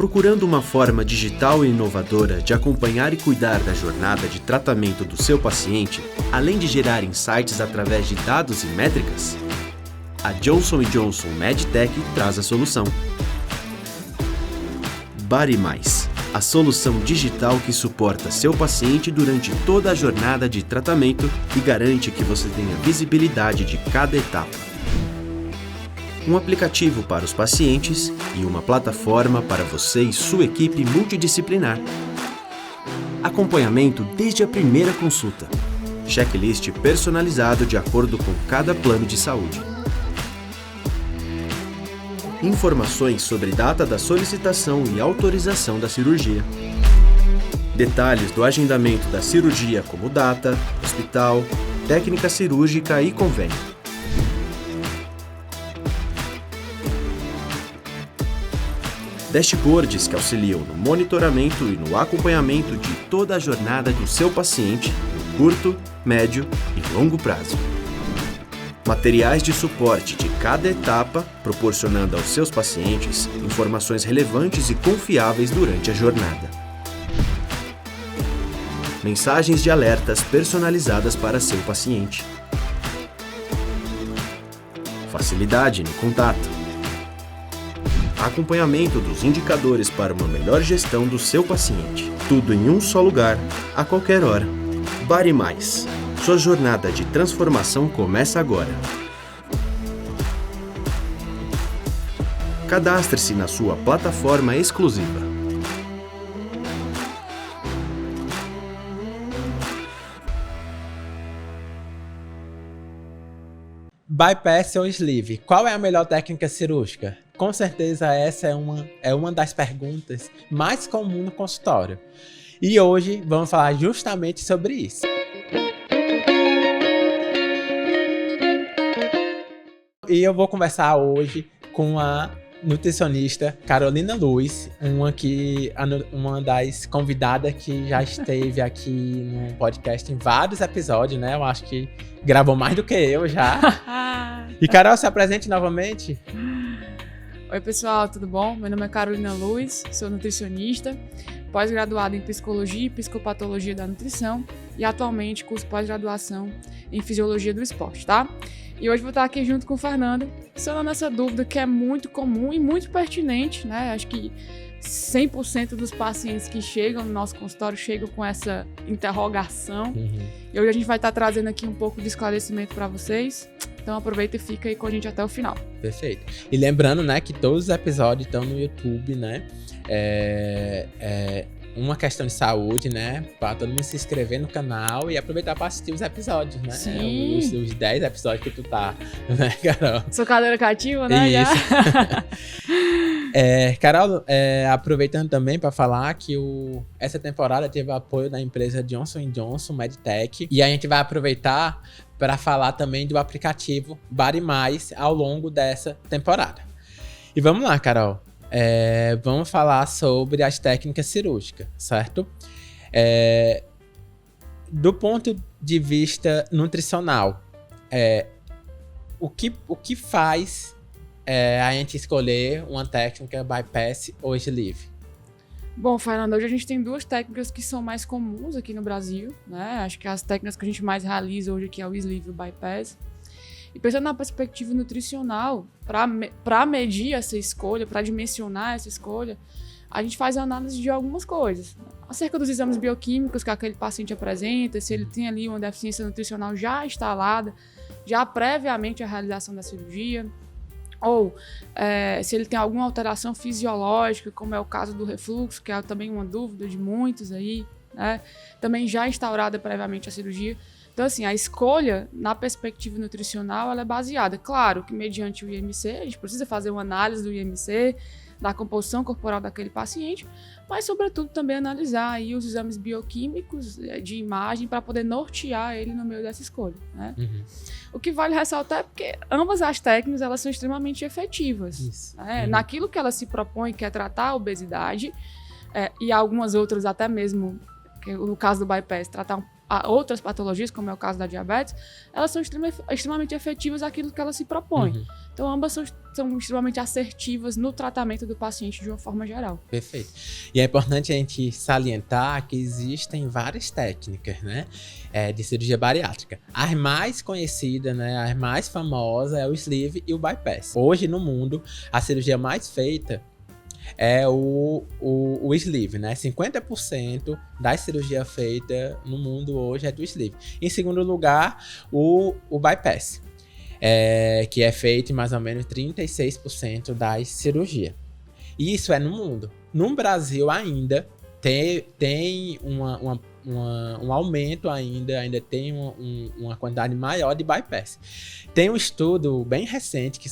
Procurando uma forma digital e inovadora de acompanhar e cuidar da jornada de tratamento do seu paciente, além de gerar insights através de dados e métricas? A Johnson & Johnson MedTech traz a solução. BodyMais, a solução digital que suporta seu paciente durante toda a jornada de tratamento e garante que você tenha visibilidade de cada etapa. Um aplicativo para os pacientes e uma plataforma para você e sua equipe multidisciplinar. Acompanhamento desde a primeira consulta. Checklist personalizado de acordo com cada plano de saúde. Informações sobre data da solicitação e autorização da cirurgia. Detalhes do agendamento da cirurgia como data, hospital, técnica cirúrgica e convênio. Dashboards que auxiliam no monitoramento e no acompanhamento de toda a jornada do seu paciente no curto, médio e longo prazo. Materiais de suporte de cada etapa, proporcionando aos seus pacientes informações relevantes e confiáveis durante a jornada. Mensagens de alertas personalizadas para seu paciente. Facilidade no contato. Acompanhamento dos indicadores para uma melhor gestão do seu paciente. Tudo em um só lugar, a qualquer hora. BodyMais. Sua jornada de transformação começa agora. Cadastre-se na sua plataforma exclusiva. Bypass ou sleeve? Qual é a melhor técnica cirúrgica? Com certeza essa é uma das perguntas mais comuns no consultório. E hoje vamos falar justamente sobre isso. E eu vou conversar hoje com a nutricionista Carolina Luz, uma das convidadas que já esteve aqui no podcast em vários episódios, né? Eu acho que gravou mais do que eu já. E Carol, se apresente novamente. Oi pessoal, tudo bom? Meu nome é Carolina Luz, sou nutricionista, pós-graduada em Psicologia e Psicopatologia da Nutrição e atualmente curso pós-graduação em Fisiologia do Esporte, tá? E hoje vou estar aqui junto com o Fernando, sanando essa dúvida que é muito comum e muito pertinente, né? Acho que 100% dos pacientes que chegam no nosso consultório chegam com essa interrogação. E hoje a gente vai estar trazendo aqui um pouco de esclarecimento para vocês. Então aproveita e fica aí com a gente até o final. Perfeito. E lembrando, né, que todos os episódios estão no YouTube, né? Uma questão de saúde, né? Para todo mundo se inscrever no canal e aproveitar para assistir os episódios, né? Sim. Os 10 episódios que tu tá, né, Carol? Sou cadeira cativa, né? Isso. Carol, aproveitando também para falar que essa temporada teve o apoio da empresa Johnson & Johnson MedTech e a gente vai aproveitar para falar também do aplicativo BodyMais ao longo dessa temporada. E vamos lá, Carol. Vamos falar sobre as técnicas cirúrgicas, certo? Do ponto de vista nutricional, o que faz a gente escolher uma técnica bypass ou sleeve? Bom, Fernando, hoje a gente tem duas técnicas que são mais comuns aqui no Brasil, né? Acho que as técnicas que a gente mais realiza hoje aqui é o sleeve e o bypass. E pensando na perspectiva nutricional, para medir essa escolha, para dimensionar essa escolha, a gente faz a análise de algumas coisas. Acerca dos exames bioquímicos que aquele paciente apresenta, se ele tem ali uma deficiência nutricional já instalada, já previamente à realização da cirurgia, ou se ele tem alguma alteração fisiológica, como é o caso do refluxo, que é também uma dúvida de muitos aí, né? Também já instaurada previamente à cirurgia. Então, assim, a escolha na perspectiva nutricional ela é baseada, claro, que mediante o IMC, a gente precisa fazer uma análise do IMC, da composição corporal daquele paciente, mas, sobretudo, também analisar aí os exames bioquímicos de imagem para poder nortear ele no meio dessa escolha, né? O que vale ressaltar é porque ambas as técnicas elas são extremamente efetivas. Né? Naquilo que ela se propõe, que é tratar a obesidade, e algumas outras até mesmo, no caso do bypass, tratar outras patologias, como é o caso da diabetes, elas são extremamente efetivas naquilo que ela se propõe. Então, ambas são extremamente assertivas no tratamento do paciente de uma forma geral. Perfeito. E é importante a gente salientar que existem várias técnicas, né, de cirurgia bariátrica. A mais conhecida, né, a mais famosa é o sleeve e o bypass. Hoje no mundo, a cirurgia mais feita é o sleeve, né? 50% da cirurgia feita no mundo hoje é do sleeve. Em segundo lugar, o bypass. Que é feito em mais ou menos 36% das cirurgias. Isso é no mundo. No Brasil ainda tem um aumento ainda tem uma quantidade maior de bypass. Tem um estudo bem recente que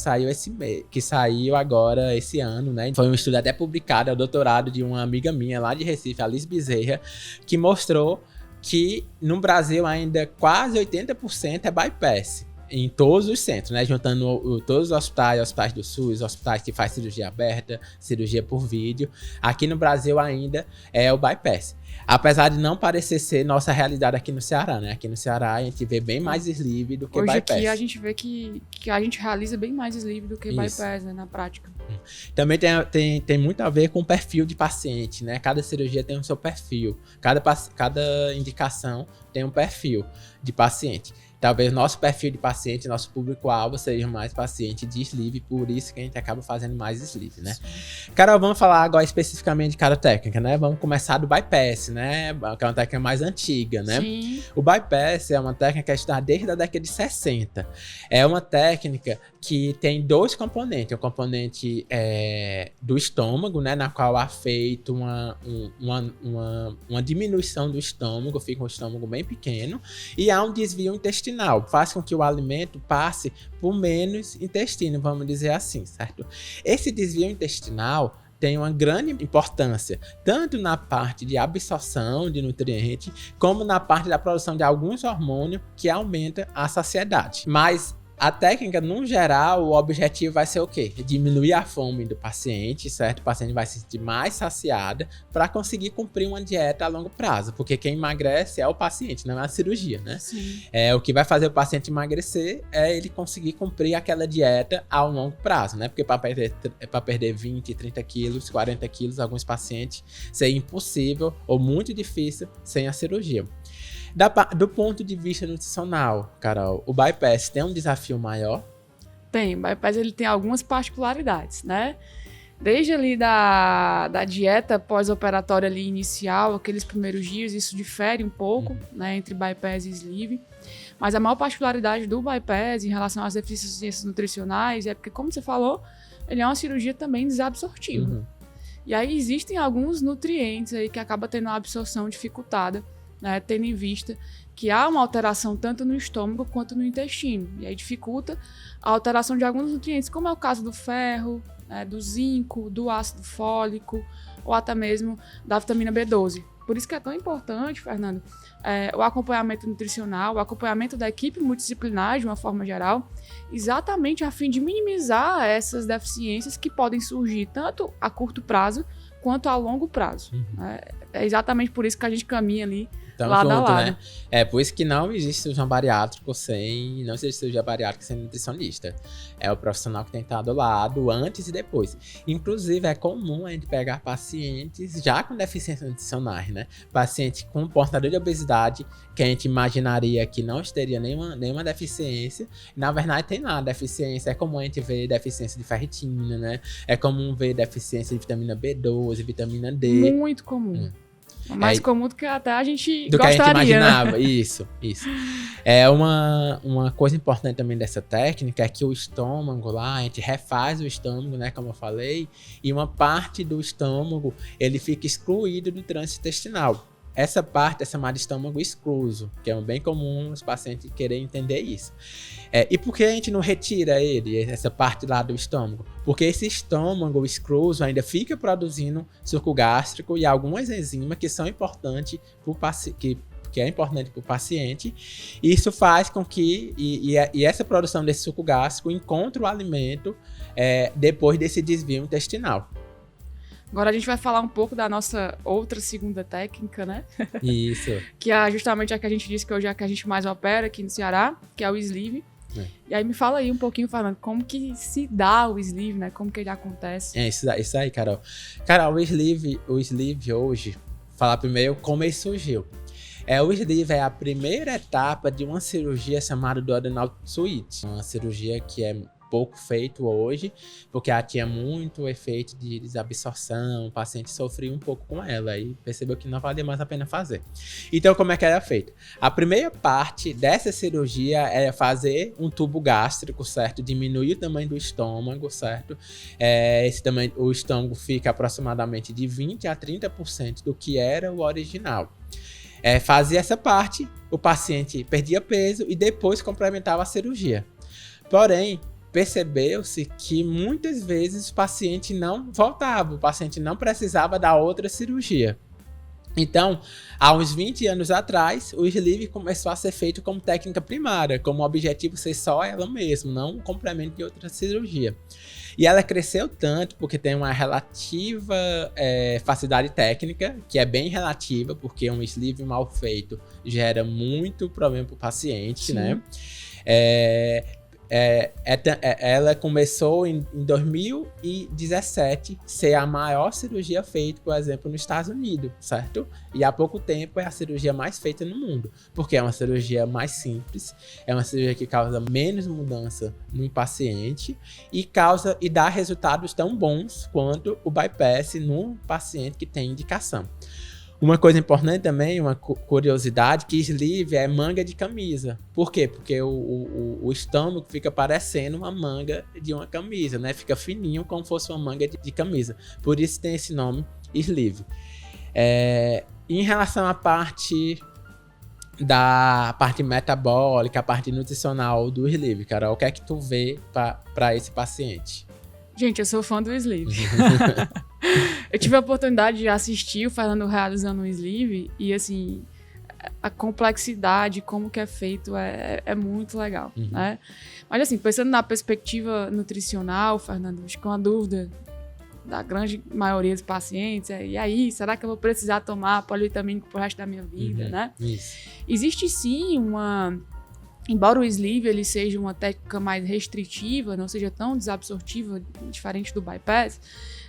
saiu agora esse ano, né? Foi um estudo até publicado, é o doutorado de uma amiga minha lá de Recife, Alice Bezerra, que mostrou que no Brasil ainda quase 80% é bypass. Em todos os centros, né? Juntando todos os hospitais do SUS, hospitais que faz cirurgia aberta, cirurgia por vídeo. Aqui no Brasil ainda é o bypass. Apesar de não parecer ser nossa realidade aqui no Ceará, né? Aqui no Ceará a gente vê bem mais sleeve do que hoje bypass. Hoje aqui a gente vê que a gente realiza bem mais sleeve do que bypass, né? Na prática. Também tem muito a ver com o perfil de paciente, né? Cada cirurgia tem o seu perfil. Cada indicação tem um perfil de paciente. Talvez nosso perfil de paciente, nosso público-alvo seja mais paciente de sleeve, por isso que a gente acaba fazendo mais sleeve, né? Sim. Carol, vamos falar agora especificamente de cada técnica, né? Vamos começar do bypass, né? Que é uma técnica mais antiga, né? Sim. O bypass é uma técnica que é estudada desde a década de 60. É uma técnica que tem dois componentes. O componente do estômago, né? Na qual há feito uma diminuição do estômago, fica um estômago bem pequeno, e há um desvio intestinal. Faz com que o alimento passe por menos intestino, vamos dizer assim, certo? Esse desvio intestinal tem uma grande importância, tanto na parte de absorção de nutrientes, como na parte da produção de alguns hormônios que aumenta a saciedade. Mas a técnica, no geral, o objetivo vai ser o quê? Diminuir a fome do paciente, certo? O paciente vai se sentir mais saciado para conseguir cumprir uma dieta a longo prazo, porque quem emagrece é o paciente, não é a cirurgia, né? Sim. O que vai fazer o paciente emagrecer é ele conseguir cumprir aquela dieta a um longo prazo, né? Porque para perder 20, 30 quilos, 40 quilos, alguns pacientes, seria impossível ou muito difícil sem a cirurgia. Do ponto de vista nutricional, Carol, o bypass tem um desafio maior? Tem, o bypass ele tem algumas particularidades, né? Desde ali da dieta pós-operatória ali inicial, aqueles primeiros dias, isso difere um pouco, né, entre bypass e sleeve. Mas a maior particularidade do bypass em relação às deficiências nutricionais é porque, como você falou, ele é uma cirurgia também desabsortiva. E aí existem alguns nutrientes aí que acabam tendo a absorção dificultada, né, tendo em vista que há uma alteração tanto no estômago quanto no intestino. E aí dificulta a alteração de alguns nutrientes, como é o caso do ferro, né, do zinco, do ácido fólico, ou até mesmo da vitamina B12. Por isso que é tão importante, Fernando, o acompanhamento nutricional, o acompanhamento da equipe multidisciplinar de uma forma geral, exatamente a fim de minimizar essas deficiências que podem surgir tanto a curto prazo quanto a longo prazo. É exatamente por isso que a gente caminha ali lado a lado. Né? É por isso que não existe cirurgião bariátrico não existe cirurgia bariátrica sem nutricionista. É o profissional que tem que estar do lado antes e depois. Inclusive, é comum a gente pegar pacientes já com deficiências nutricionais, né? Paciente com portador de obesidade, que a gente imaginaria que não teria nenhuma deficiência. Na verdade, tem lá deficiência. É comum a gente ver deficiência de ferritina, né? É comum ver deficiência de vitamina B12, vitamina D. Muito comum. Mais comum do que até a gente gostaria. Do que a gente imaginava, né? Isso. É uma coisa importante também dessa técnica é que o estômago lá, a gente refaz o estômago, né, como eu falei, e uma parte do estômago, ele fica excluído do trânsito intestinal. Essa parte é chamada estômago excluso, que é bem comum os pacientes querem entender isso. E por que a gente não retira essa parte lá do estômago? Porque esse estômago excluso ainda fica produzindo suco gástrico e algumas enzimas que são importantes que é importante para o paciente. Isso faz com que essa produção desse suco gástrico encontre o alimento depois desse desvio intestinal. Agora a gente vai falar um pouco da nossa outra segunda técnica, né? Isso. Que é justamente a que a gente disse que hoje é a que a gente mais opera aqui no Ceará, que é o sleeve. E aí me fala aí um pouquinho, Fernando, como que se dá o sleeve, né? Como que ele acontece? Isso aí, Carol. Carol, o sleeve hoje, falar primeiro como ele surgiu. O sleeve é a primeira etapa de uma cirurgia chamada duodenal switch. Uma cirurgia que é pouco feito hoje, porque ela tinha muito efeito de desabsorção, o paciente sofria um pouco com ela e percebeu que não valia mais a pena fazer. Então, como é que era feito? A primeira parte dessa cirurgia é fazer um tubo gástrico, certo? Diminuir o tamanho do estômago, certo? O estômago fica aproximadamente de 20 a 30% do que era o original. Fazia essa parte, o paciente perdia peso e depois complementava a cirurgia. Porém, percebeu-se que muitas vezes o paciente não voltava, o paciente não precisava da outra cirurgia. Então, há uns 20 anos atrás, o sleeve começou a ser feito como técnica primária, como objetivo ser só ela mesma, não um complemento de outra cirurgia. E ela cresceu tanto porque tem uma relativa facilidade técnica, que é bem relativa, porque um sleeve mal feito gera muito problema para o paciente, Sim. né? Ela começou em 2017 ser a maior cirurgia feita, por exemplo, nos Estados Unidos, certo? E há pouco tempo é a cirurgia mais feita no mundo, porque é uma cirurgia mais simples, é uma cirurgia que causa menos mudança no paciente e dá resultados tão bons quanto o bypass no paciente que tem indicação. Uma coisa importante também, uma curiosidade, que sleeve é manga de camisa. Por quê? Porque o estômago fica parecendo uma manga de uma camisa, né? Fica fininho como se fosse uma manga de camisa. Por isso tem esse nome, sleeve. Em relação à parte metabólica, a parte nutricional do sleeve, Carol, o que é que tu vê para esse paciente? Gente, eu sou fã do sleeve. Eu tive a oportunidade de assistir o Fernando realizando um sleeve e, assim, a complexidade, como que é feito, é muito legal, né? Mas, assim, pensando na perspectiva nutricional, Fernando, acho que uma dúvida da grande maioria dos pacientes e aí, será que eu vou precisar tomar polivitamínico pro resto da minha vida, né? Isso. Existe, sim, embora o sleeve ele seja uma técnica mais restritiva, não seja tão desabsortiva, diferente do bypass,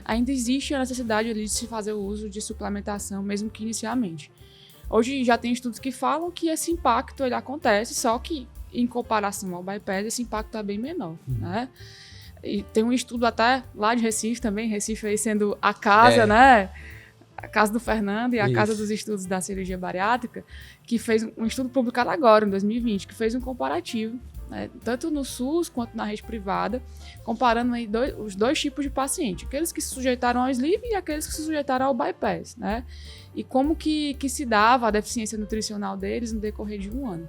ainda existe a necessidade ali de se fazer o uso de suplementação, mesmo que inicialmente. Hoje já tem estudos que falam que esse impacto ele acontece, só que em comparação ao bypass, esse impacto é bem menor, né? E tem um estudo até lá de Recife também, Recife aí sendo a casa, né? A casa do Fernando e a casa dos estudos da cirurgia bariátrica, que fez um estudo publicado agora, em 2020, que fez um comparativo, né, tanto no SUS quanto na rede privada, comparando aí os dois tipos de paciente, aqueles que se sujeitaram ao sleeve e aqueles que se sujeitaram ao bypass, né? E como que se dava a deficiência nutricional deles no decorrer de um ano.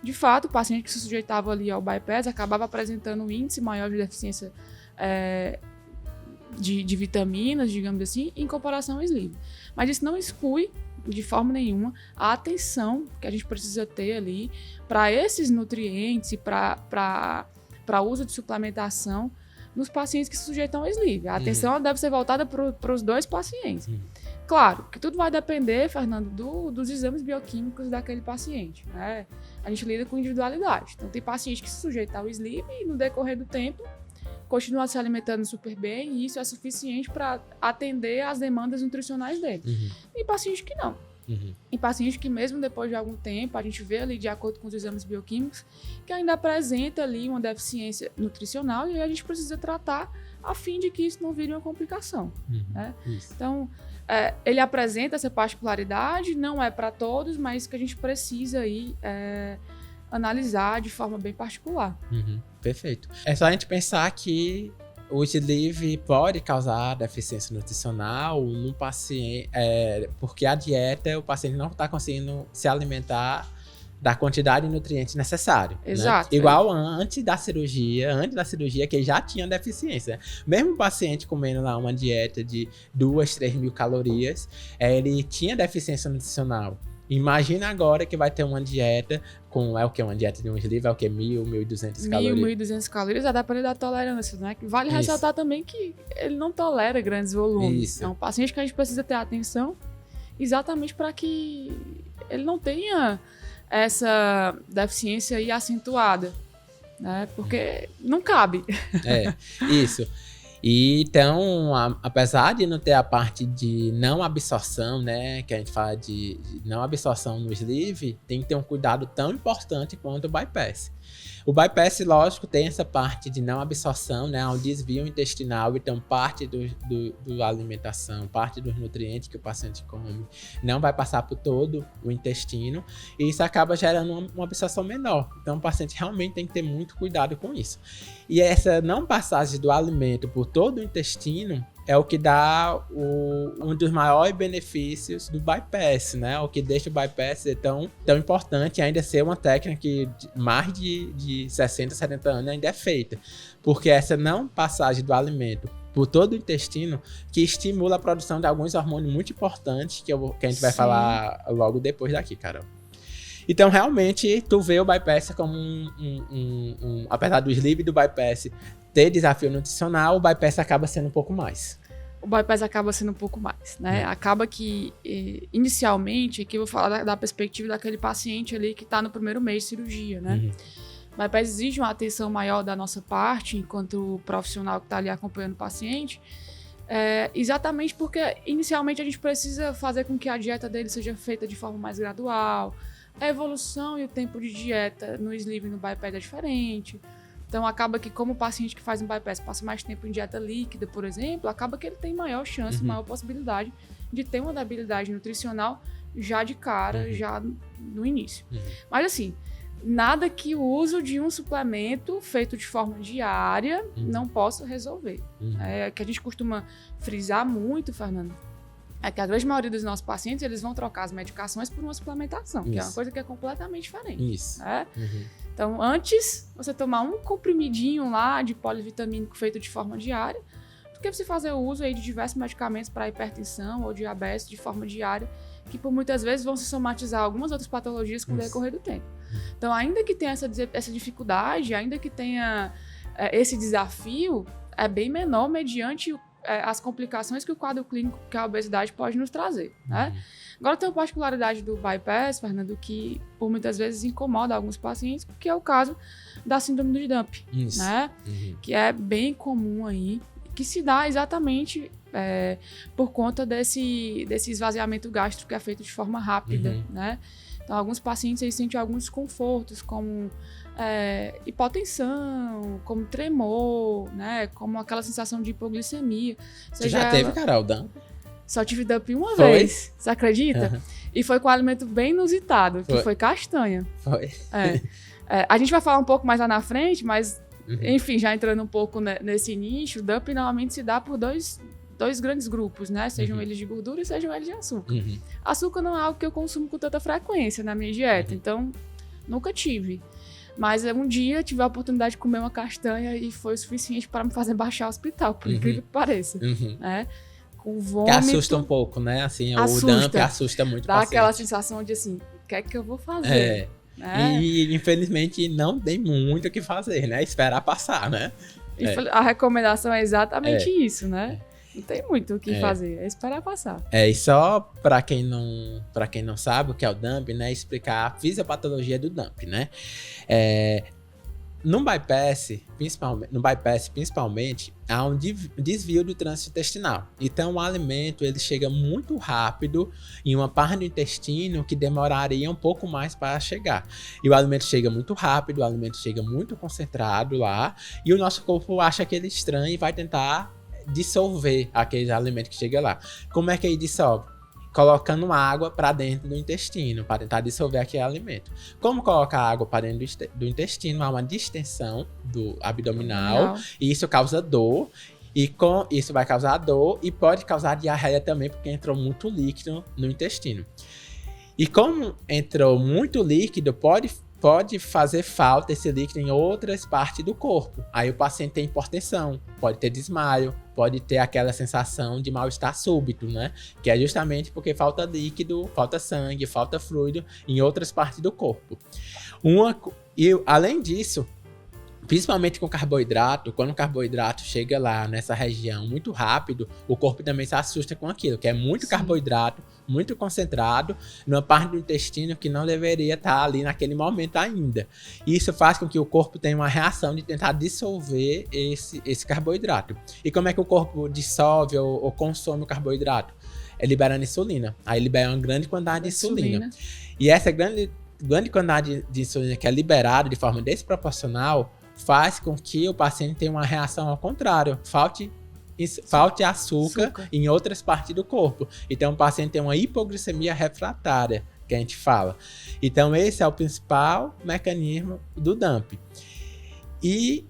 De fato, o paciente que se sujeitava ali ao bypass acabava apresentando um índice maior de deficiência de vitaminas, digamos assim, em comparação ao sleeve. Mas isso não exclui, de forma nenhuma, a atenção que a gente precisa ter ali para esses nutrientes e para uso de suplementação nos pacientes que se sujeitam ao sleeve. A atenção deve ser voltada para os dois pacientes. Claro, que tudo vai depender, Fernando, dos exames bioquímicos daquele paciente, né? A gente lida com individualidade. Então, tem paciente que se sujeita ao sleeve e, no decorrer do tempo, continua se alimentando super bem e isso é suficiente para atender às demandas nutricionais dele. Tem paciente que não. Tem paciente que mesmo depois de algum tempo, a gente vê ali, de acordo com os exames bioquímicos, que ainda apresenta ali uma deficiência nutricional e aí a gente precisa tratar a fim de que isso não vire uma complicação. Né? Então, ele apresenta essa particularidade, não é para todos, mas que a gente precisa aí analisar de forma bem particular. Perfeito. É só a gente pensar que o sleeve pode causar deficiência nutricional no paciente, porque a dieta, o paciente não está conseguindo se alimentar da quantidade de nutrientes necessários. Exato. Né? Igual antes da cirurgia, que ele já tinha deficiência. Mesmo o paciente comendo lá uma dieta de 2.000, 3.000 calorias, ele tinha deficiência nutricional. Imagina agora que vai ter uma dieta com, uma dieta de um sleeve, 1.000, 1.200 calorias. 1.200 calorias, a depender da tolerância, né? Vale ressaltar também que ele não tolera grandes volumes. Isso. É um paciente que a gente precisa ter atenção exatamente para que ele não tenha essa deficiência aí acentuada. né? Porque não cabe. Isso. E então, apesar de não ter a parte de não absorção, né, que a gente fala de não absorção no sleeve, tem que ter um cuidado tão importante quanto o bypass. O bypass, lógico, tem essa parte de não absorção, né, um desvio intestinal, então parte do alimentação, parte dos nutrientes que o paciente come não vai passar por todo o intestino, e isso acaba gerando uma absorção menor. Então o paciente realmente tem que ter muito cuidado com isso. E essa não passagem do alimento por todo o intestino é o que dá um dos maiores benefícios do bypass, né? O que deixa o bypass ser tão importante e ainda ser uma técnica que mais de 60, 70 anos ainda é feita. Porque essa não passagem do alimento por todo o intestino que estimula a produção de alguns hormônios muito importantes que a gente vai falar logo depois daqui, Carol. Então, realmente, tu vê o bypass como apesar do sleeve do bypass ter desafio nutricional, o bypass acaba sendo um pouco mais. O bypass acaba sendo um pouco mais, né? Acaba que, inicialmente, aqui eu vou falar da perspectiva daquele paciente ali que está no primeiro mês de cirurgia, né? O bypass exige uma atenção maior da nossa parte, enquanto profissional que está ali acompanhando o paciente, exatamente porque, inicialmente, a gente precisa fazer com que a dieta dele seja feita de forma mais gradual. A evolução e o tempo de dieta no sleeve e no bypass é diferente. Então, acaba que como o paciente que faz um bypass passa mais tempo em dieta líquida, por exemplo, acaba que ele tem maior chance, maior possibilidade de ter uma debilidade nutricional já de cara, já no início. Mas assim, nada que o uso de um suplemento feito de forma diária não possa resolver. É que a gente costuma frisar muito, Fernando, é que a grande maioria dos nossos pacientes, eles vão trocar as medicações por uma suplementação, que é uma coisa que é completamente diferente. Isso. Né? Então, antes você tomar um comprimidinho lá de polivitamínico feito de forma diária, do que você fazer o uso aí de diversos medicamentos para hipertensão ou diabetes de forma diária, que por muitas vezes vão se somatizar algumas outras patologias com o decorrer do tempo. Então, ainda que tenha essa dificuldade, ainda que tenha esse desafio, é bem menor mediante as complicações que o quadro clínico que a obesidade pode nos trazer, né? Agora tem uma particularidade do bypass, Fernando, que por muitas vezes incomoda alguns pacientes, que é o caso da síndrome do Dump, né? Que é bem comum aí, que se dá exatamente por conta desse esvaziamento gástrico que é feito de forma rápida, né? Então, alguns pacientes eles sentem alguns desconfortos, como hipotensão, como tremor, né? Como aquela sensação de hipoglicemia. Você já teve, Carol, dump? Só tive dump uma vez, você acredita? E foi com um alimento bem inusitado, que foi castanha. Foi. A gente vai falar um pouco mais lá na frente, mas, enfim, já entrando um pouco nesse nicho, o dump normalmente se dá por dois grandes grupos, né? Sejam eles de gordura e sejam eles de açúcar. Açúcar não é algo que eu consumo com tanta frequência na minha dieta, então nunca tive. Mas um dia tive a oportunidade de comer uma castanha e foi o suficiente para me fazer baixar ao hospital, por incrível que pareça. Né? Com vômito. Que assusta um pouco, né? Assim, o dump assusta muito o Dá paciente. aquela sensação de assim, o que é que eu vou fazer? E infelizmente não tem muito o que fazer, né? Esperar passar, né? A recomendação é exatamente isso, né? Não tem muito o que fazer, é esperar passar. E só para quem não sabe o que é o dump, né? Explicar a fisiopatologia do dump, né? No bypass, principalmente, há um desvio do trânsito intestinal. Então, o alimento ele chega muito rápido em uma parte do intestino que demoraria um pouco mais para chegar. E o alimento chega muito rápido, o alimento chega muito concentrado lá, e o nosso corpo acha aquele estranho e vai tentar dissolver aquele alimento que chega lá. Como é que ele dissolve? Colocando água para dentro do intestino, para tentar dissolver aquele alimento. Como colocar água para dentro do intestino? Há uma distensão do abdominal, e isso causa dor. E isso vai causar dor e pode causar diarreia também, porque entrou muito líquido no intestino. E como entrou muito líquido, pode fazer falta esse líquido em outras partes do corpo. Aí o paciente tem hipertensão, pode ter desmaio, pode ter aquela sensação de mal-estar súbito, né? Que é justamente porque falta líquido, falta sangue, falta fluido em outras partes do corpo. E além disso, Principalmente com carboidrato, quando o carboidrato chega lá nessa região muito rápido, o corpo também se assusta com aquilo, que é muito carboidrato, muito concentrado, numa parte do intestino que não deveria estar ali naquele momento ainda. E isso faz com que o corpo tenha uma reação de tentar dissolver esse carboidrato. E como é que o corpo dissolve ou consome o carboidrato? É liberando insulina. Aí libera uma grande quantidade de insulina. E essa grande quantidade de insulina que é liberada de forma desproporcional faz com que o paciente tenha uma reação ao contrário, falte açúcar em outras partes do corpo. Então o paciente tem uma hipoglicemia refratária, que a gente fala. Então esse é o principal mecanismo do dump. E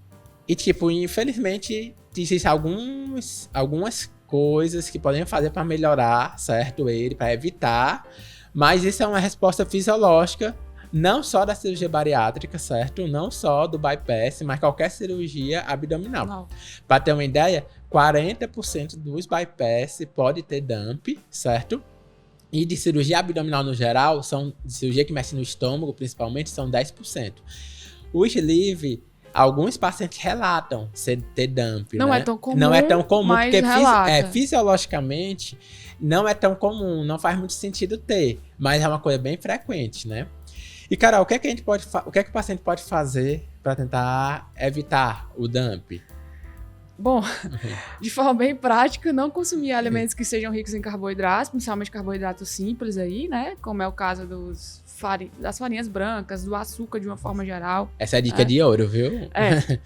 tipo, infelizmente, existem algumas coisas que podem fazer para melhorar, certo? Para evitar, mas isso é uma resposta fisiológica, não só da cirurgia bariátrica, certo? Não só do bypass, mas qualquer cirurgia abdominal. Para ter uma ideia, 40% dos bypass pode ter dump, certo? E de cirurgia abdominal no geral, de cirurgia que mexe no estômago principalmente, são 10%. O sleeve, alguns pacientes relatam ter dump, não, né? Não é tão comum, porque relata. Fisiologicamente não é tão comum, não faz muito sentido ter, mas é uma coisa bem frequente, né? E, Carol, o que é que o paciente pode fazer para tentar evitar o dump? Bom, de forma bem prática, não consumir alimentos que sejam ricos em carboidratos, principalmente carboidratos simples aí, né? Como é o caso das farinhas brancas, do açúcar de uma forma geral. Essa é a dica de ouro, viu?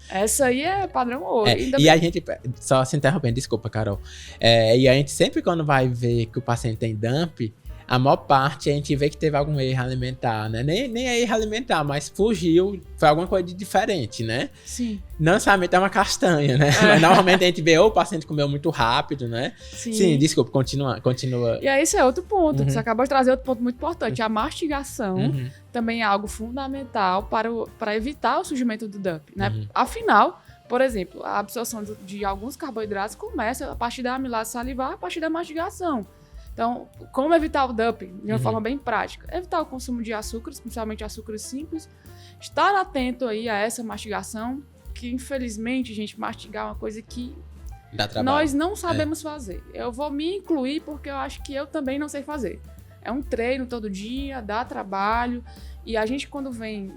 Essa aí é padrão ouro. E a gente, só se interrompendo, desculpa, Carol. E a gente sempre quando vai ver que o paciente tem dump, a maior parte a gente vê que teve algum erro alimentar, né? Nem é erro alimentar, mas fugiu, foi alguma coisa de diferente, né? Sim. Não necessariamente é uma castanha, né? Mas normalmente a gente vê ou o paciente comeu muito rápido, né? Sim, desculpa, continua. E aí esse é outro ponto, você acabou de trazer outro ponto muito importante. A mastigação também é algo fundamental para evitar o surgimento do dump, né? Afinal, por exemplo, a absorção de alguns carboidratos começa a partir da amilase salivar, a partir da mastigação. Então, como evitar o dumping de uma forma bem prática? Evitar o consumo de açúcares, principalmente açúcares simples. Estar atento aí a essa mastigação, que infelizmente, gente, mastigar é uma coisa que nós não sabemos fazer. Eu vou me incluir porque eu acho que eu também não sei fazer. É um treino todo dia, dá trabalho. E a gente, quando vem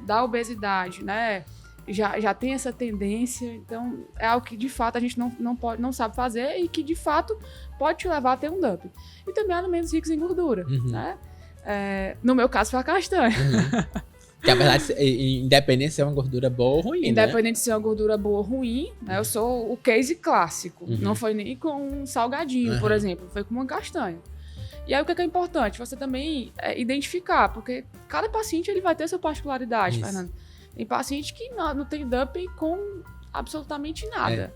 da obesidade, né, já tem essa tendência. Então, é algo que, de fato, a gente não sabe fazer e que, de fato, pode te levar a ter um dump. E também alimentos ricos em gordura, né? No meu caso, foi a castanha. Que, apesar de independente de ser uma gordura boa ou ruim, independente de ser uma gordura boa ou ruim, né? Eu sou o case clássico. Não foi nem com um salgadinho, por exemplo. Foi com uma castanha. E aí, o que é importante? Você também identificar, porque cada paciente ele vai ter sua particularidade, Fernando. Tem paciente que não tem dumping com absolutamente nada.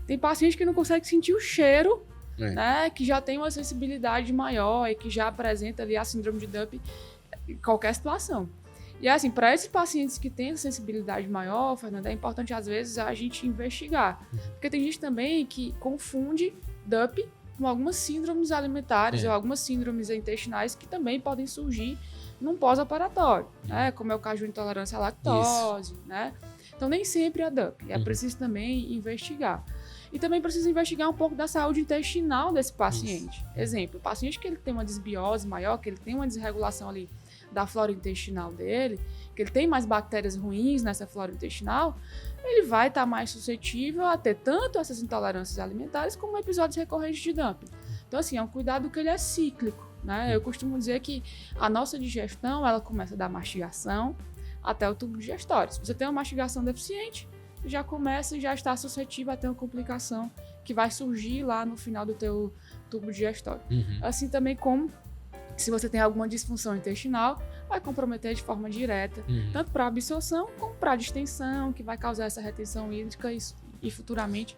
Tem paciente que não consegue sentir o cheiro, né? Que já tem uma sensibilidade maior e que já apresenta ali a síndrome de dumping em qualquer situação. E assim, para esses pacientes que têm essa sensibilidade maior, Fernanda, é importante às vezes a gente investigar. Porque tem gente também que confunde dumping com algumas síndromes alimentares ou algumas síndromes intestinais que também podem surgir num pós-operatório, né? Como é o caso de intolerância à lactose, né? Então, nem sempre é dumping. É preciso também investigar. E também precisa investigar um pouco da saúde intestinal desse paciente. Exemplo, o paciente que ele tem uma desbiose maior, que ele tem uma desregulação ali da flora intestinal dele, que ele tem mais bactérias ruins nessa flora intestinal, ele vai estar mais suscetível a ter tanto essas intolerâncias alimentares como episódios recorrentes de dumping. Então, assim, é um cuidado que ele é cíclico, né? Eu costumo dizer que a nossa digestão, ela começa da mastigação até o tubo digestório. Se você tem uma mastigação deficiente, já começa e já está suscetível a ter uma complicação que vai surgir lá no final do teu tubo digestório. Assim também como se você tem alguma disfunção intestinal, vai comprometer de forma direta, tanto para a absorção como para a distensão, que vai causar essa retenção hídrica e futuramente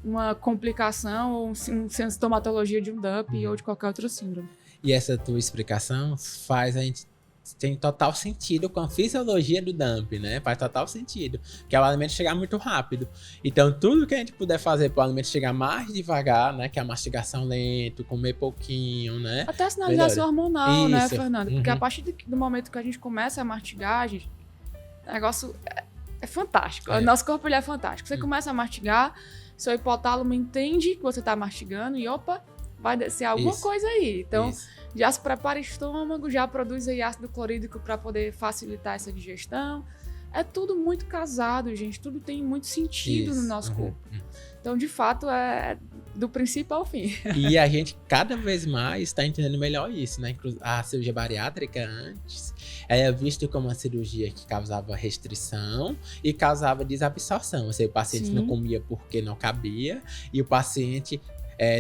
uma complicação ou uma sintomatologia de um dumping ou de qualquer outra síndrome. E essa tua explicação faz a gente tem total sentido com a fisiologia do dump, né? Faz total sentido, que é o alimento chegar muito rápido. Então, tudo que a gente puder fazer para o alimento chegar mais devagar, né? Que é a mastigação lento, comer pouquinho, né? Até a sinalização hormonal, né, Fernanda? Porque a partir do momento que a gente começa a mastigar, o negócio é fantástico. O nosso corpo ele é fantástico. Você começa a mastigar, seu hipotálamo entende que você está mastigando e opa, vai descer alguma coisa aí. Então, já se prepara o estômago, já produz aí ácido clorídrico para poder facilitar essa digestão. É tudo muito casado, gente. Tudo tem muito sentido no nosso corpo. Então, de fato, é do princípio ao fim. E a gente cada vez mais está entendendo melhor isso, né? A cirurgia bariátrica antes era vista como uma cirurgia que causava restrição e causava desabsorção. Ou seja, o paciente não comia porque não cabia e o paciente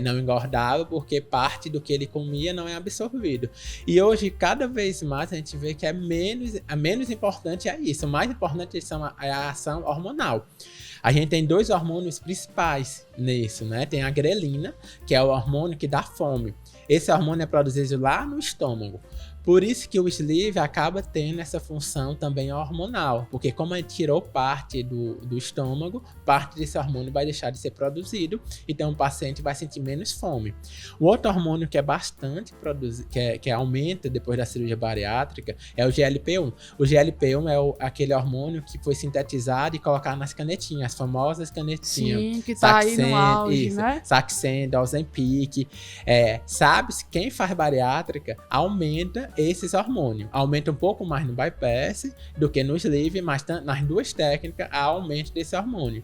não engordava porque parte do que ele comia não é absorvido. E hoje, cada vez mais, a gente vê que menos importante é isso. O mais importante é a ação hormonal. A gente tem 2 hormônios principais nisso, né? Tem a grelina, que é o hormônio que dá fome. Esse hormônio é produzido lá no estômago. Por isso que o sleeve acaba tendo essa função também hormonal, porque como ele tirou parte do estômago, parte desse hormônio vai deixar de ser produzido, então o paciente vai sentir menos fome. O outro hormônio que é bastante produzido, que aumenta depois da cirurgia bariátrica, é o GLP-1. O GLP-1 é aquele hormônio que foi sintetizado e colocado nas canetinhas, as famosas canetinhas. Sim, que tá aí no auge, né? Saxenda, Ozempic. Sabe-se, quem faz bariátrica aumenta esses hormônios. Aumenta um pouco mais no bypass do que no sleeve, mas nas 2 técnicas há aumento desse hormônio.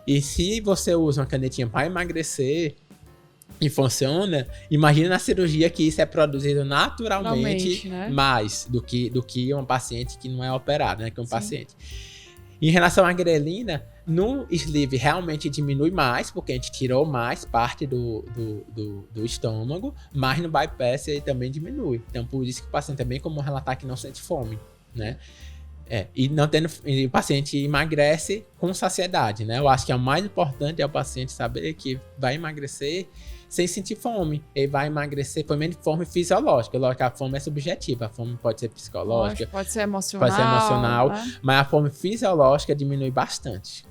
E se você usa uma canetinha para emagrecer e funciona, imagina na cirurgia que isso é produzido naturalmente, né? Mais do que um paciente que não é operado, né? Que um paciente. Em relação à grelina, no sleeve realmente diminui mais, porque a gente tirou mais parte do estômago, mas no bypass ele também diminui. Então, por isso que o paciente também como relatar que não sente fome, né? E o paciente emagrece com saciedade, né? Eu acho que o mais importante é o paciente saber que vai emagrecer sem sentir fome. Ele vai emagrecer por menos fome fisiológica. Lógico que a fome é subjetiva. A fome pode ser psicológica. Pode ser emocional. Né? Mas a fome fisiológica diminui bastante.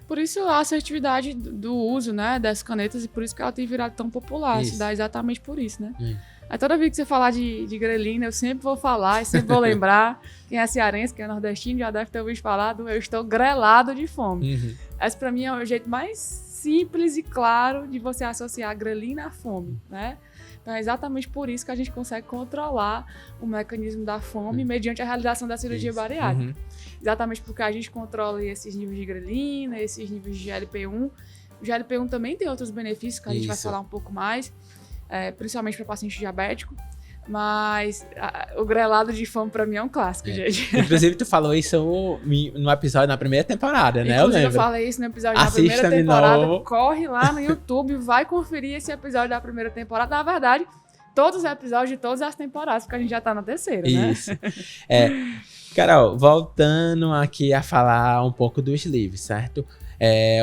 Por isso a assertividade do uso, né, das canetas e por isso que ela tem virado tão popular. Se dá exatamente por isso, né? Aí toda vez que você falar de grelina, eu sempre vou falar e sempre vou lembrar. Quem é cearense, quem é nordestino, já deve ter ouvido falar do eu estou grelado de fome. Esse pra mim é o jeito mais simples e claro de você associar a grelina à fome, né? Então é exatamente por isso que a gente consegue controlar o mecanismo da fome mediante a realização da cirurgia bariátrica. Exatamente porque a gente controla esses níveis de grelina, esses níveis de GLP-1. O GLP-1 também tem outros benefícios que a gente vai falar um pouco mais, principalmente para paciente diabético. Mas o grelado de fome pra mim é um clássico, gente. Inclusive, tu falou isso no episódio na primeira temporada, né? Inclusive, eu falei isso no episódio da primeira temporada. Corre lá no YouTube, vai conferir esse episódio da primeira temporada. Na verdade, todos os episódios de todas as temporadas, porque a gente já tá na terceira, né? Isso. Carol, voltando aqui a falar um pouco do sleeve, certo?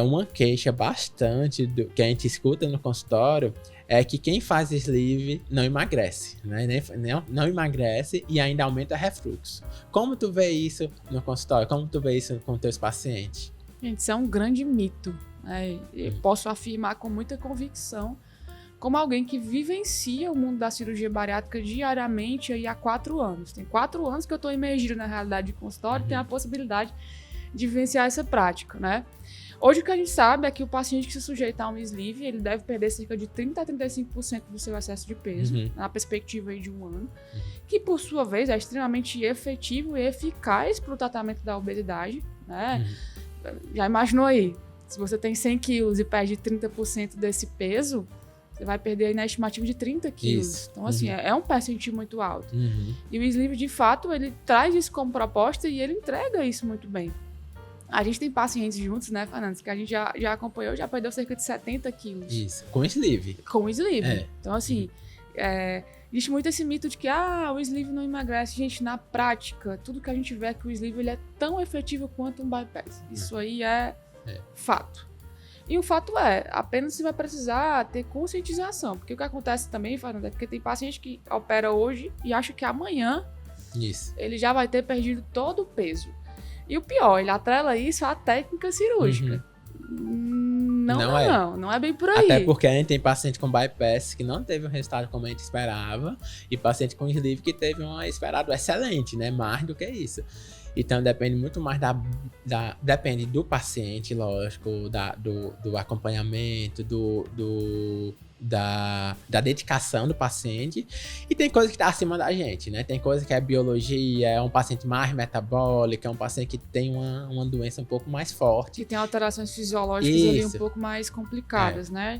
Uma queixa bastante que a gente escuta no consultório é que quem faz sleeve não emagrece, né? Não emagrece e ainda aumenta refluxo. Como tu vê isso no consultório? Como tu vê isso com teus pacientes? Gente, isso é um grande mito, né? Eu posso afirmar com muita convicção, como alguém que vivencia o mundo da cirurgia bariátrica diariamente aí há 4 anos. Tem 4 anos que eu estou imergido na realidade de consultório e tenho a possibilidade de vivenciar essa prática, né? Hoje o que a gente sabe é que o paciente que se sujeita a um sleeve, ele deve perder cerca de 30% a 35% do seu excesso de peso, na perspectiva aí de 1 ano, que por sua vez é extremamente efetivo e eficaz para o tratamento da obesidade, né? Já imaginou aí, se você tem 100 quilos e perde 30% desse peso, você vai perder aí na estimativa de 30 quilos. Isso. Então, assim, é um percentil muito alto. E o sleeve, de fato, ele traz isso como proposta e ele entrega isso muito bem. A gente tem pacientes juntos, né, Fernandes, que a gente já acompanhou, já perdeu cerca de 70 quilos. Isso, com sleeve. Com sleeve. Então, assim, existe muito esse mito de que o sleeve não emagrece. Gente, na prática, tudo que a gente vê é que o sleeve ele é tão efetivo quanto um bypass. Isso aí é fato. E o fato apenas você vai precisar ter conscientização. Porque o que acontece também, Fernandes, é porque tem paciente que opera hoje e acha que amanhã ele já vai ter perdido todo o peso. E o pior, ele atrela isso à técnica cirúrgica. Não é bem por aí. Até porque a gente tem paciente com bypass que não teve um resultado como a gente esperava, e paciente com sleeve que teve um esperado excelente, né? Mais do que isso. Então depende muito mais depende do paciente, lógico, do acompanhamento, da dedicação do paciente. E tem coisa que está acima da gente, né? Tem coisa que é biologia, é um paciente mais metabólico, é um paciente que tem uma doença um pouco mais forte. Que tem alterações fisiológicas ali um pouco mais complicadas, né?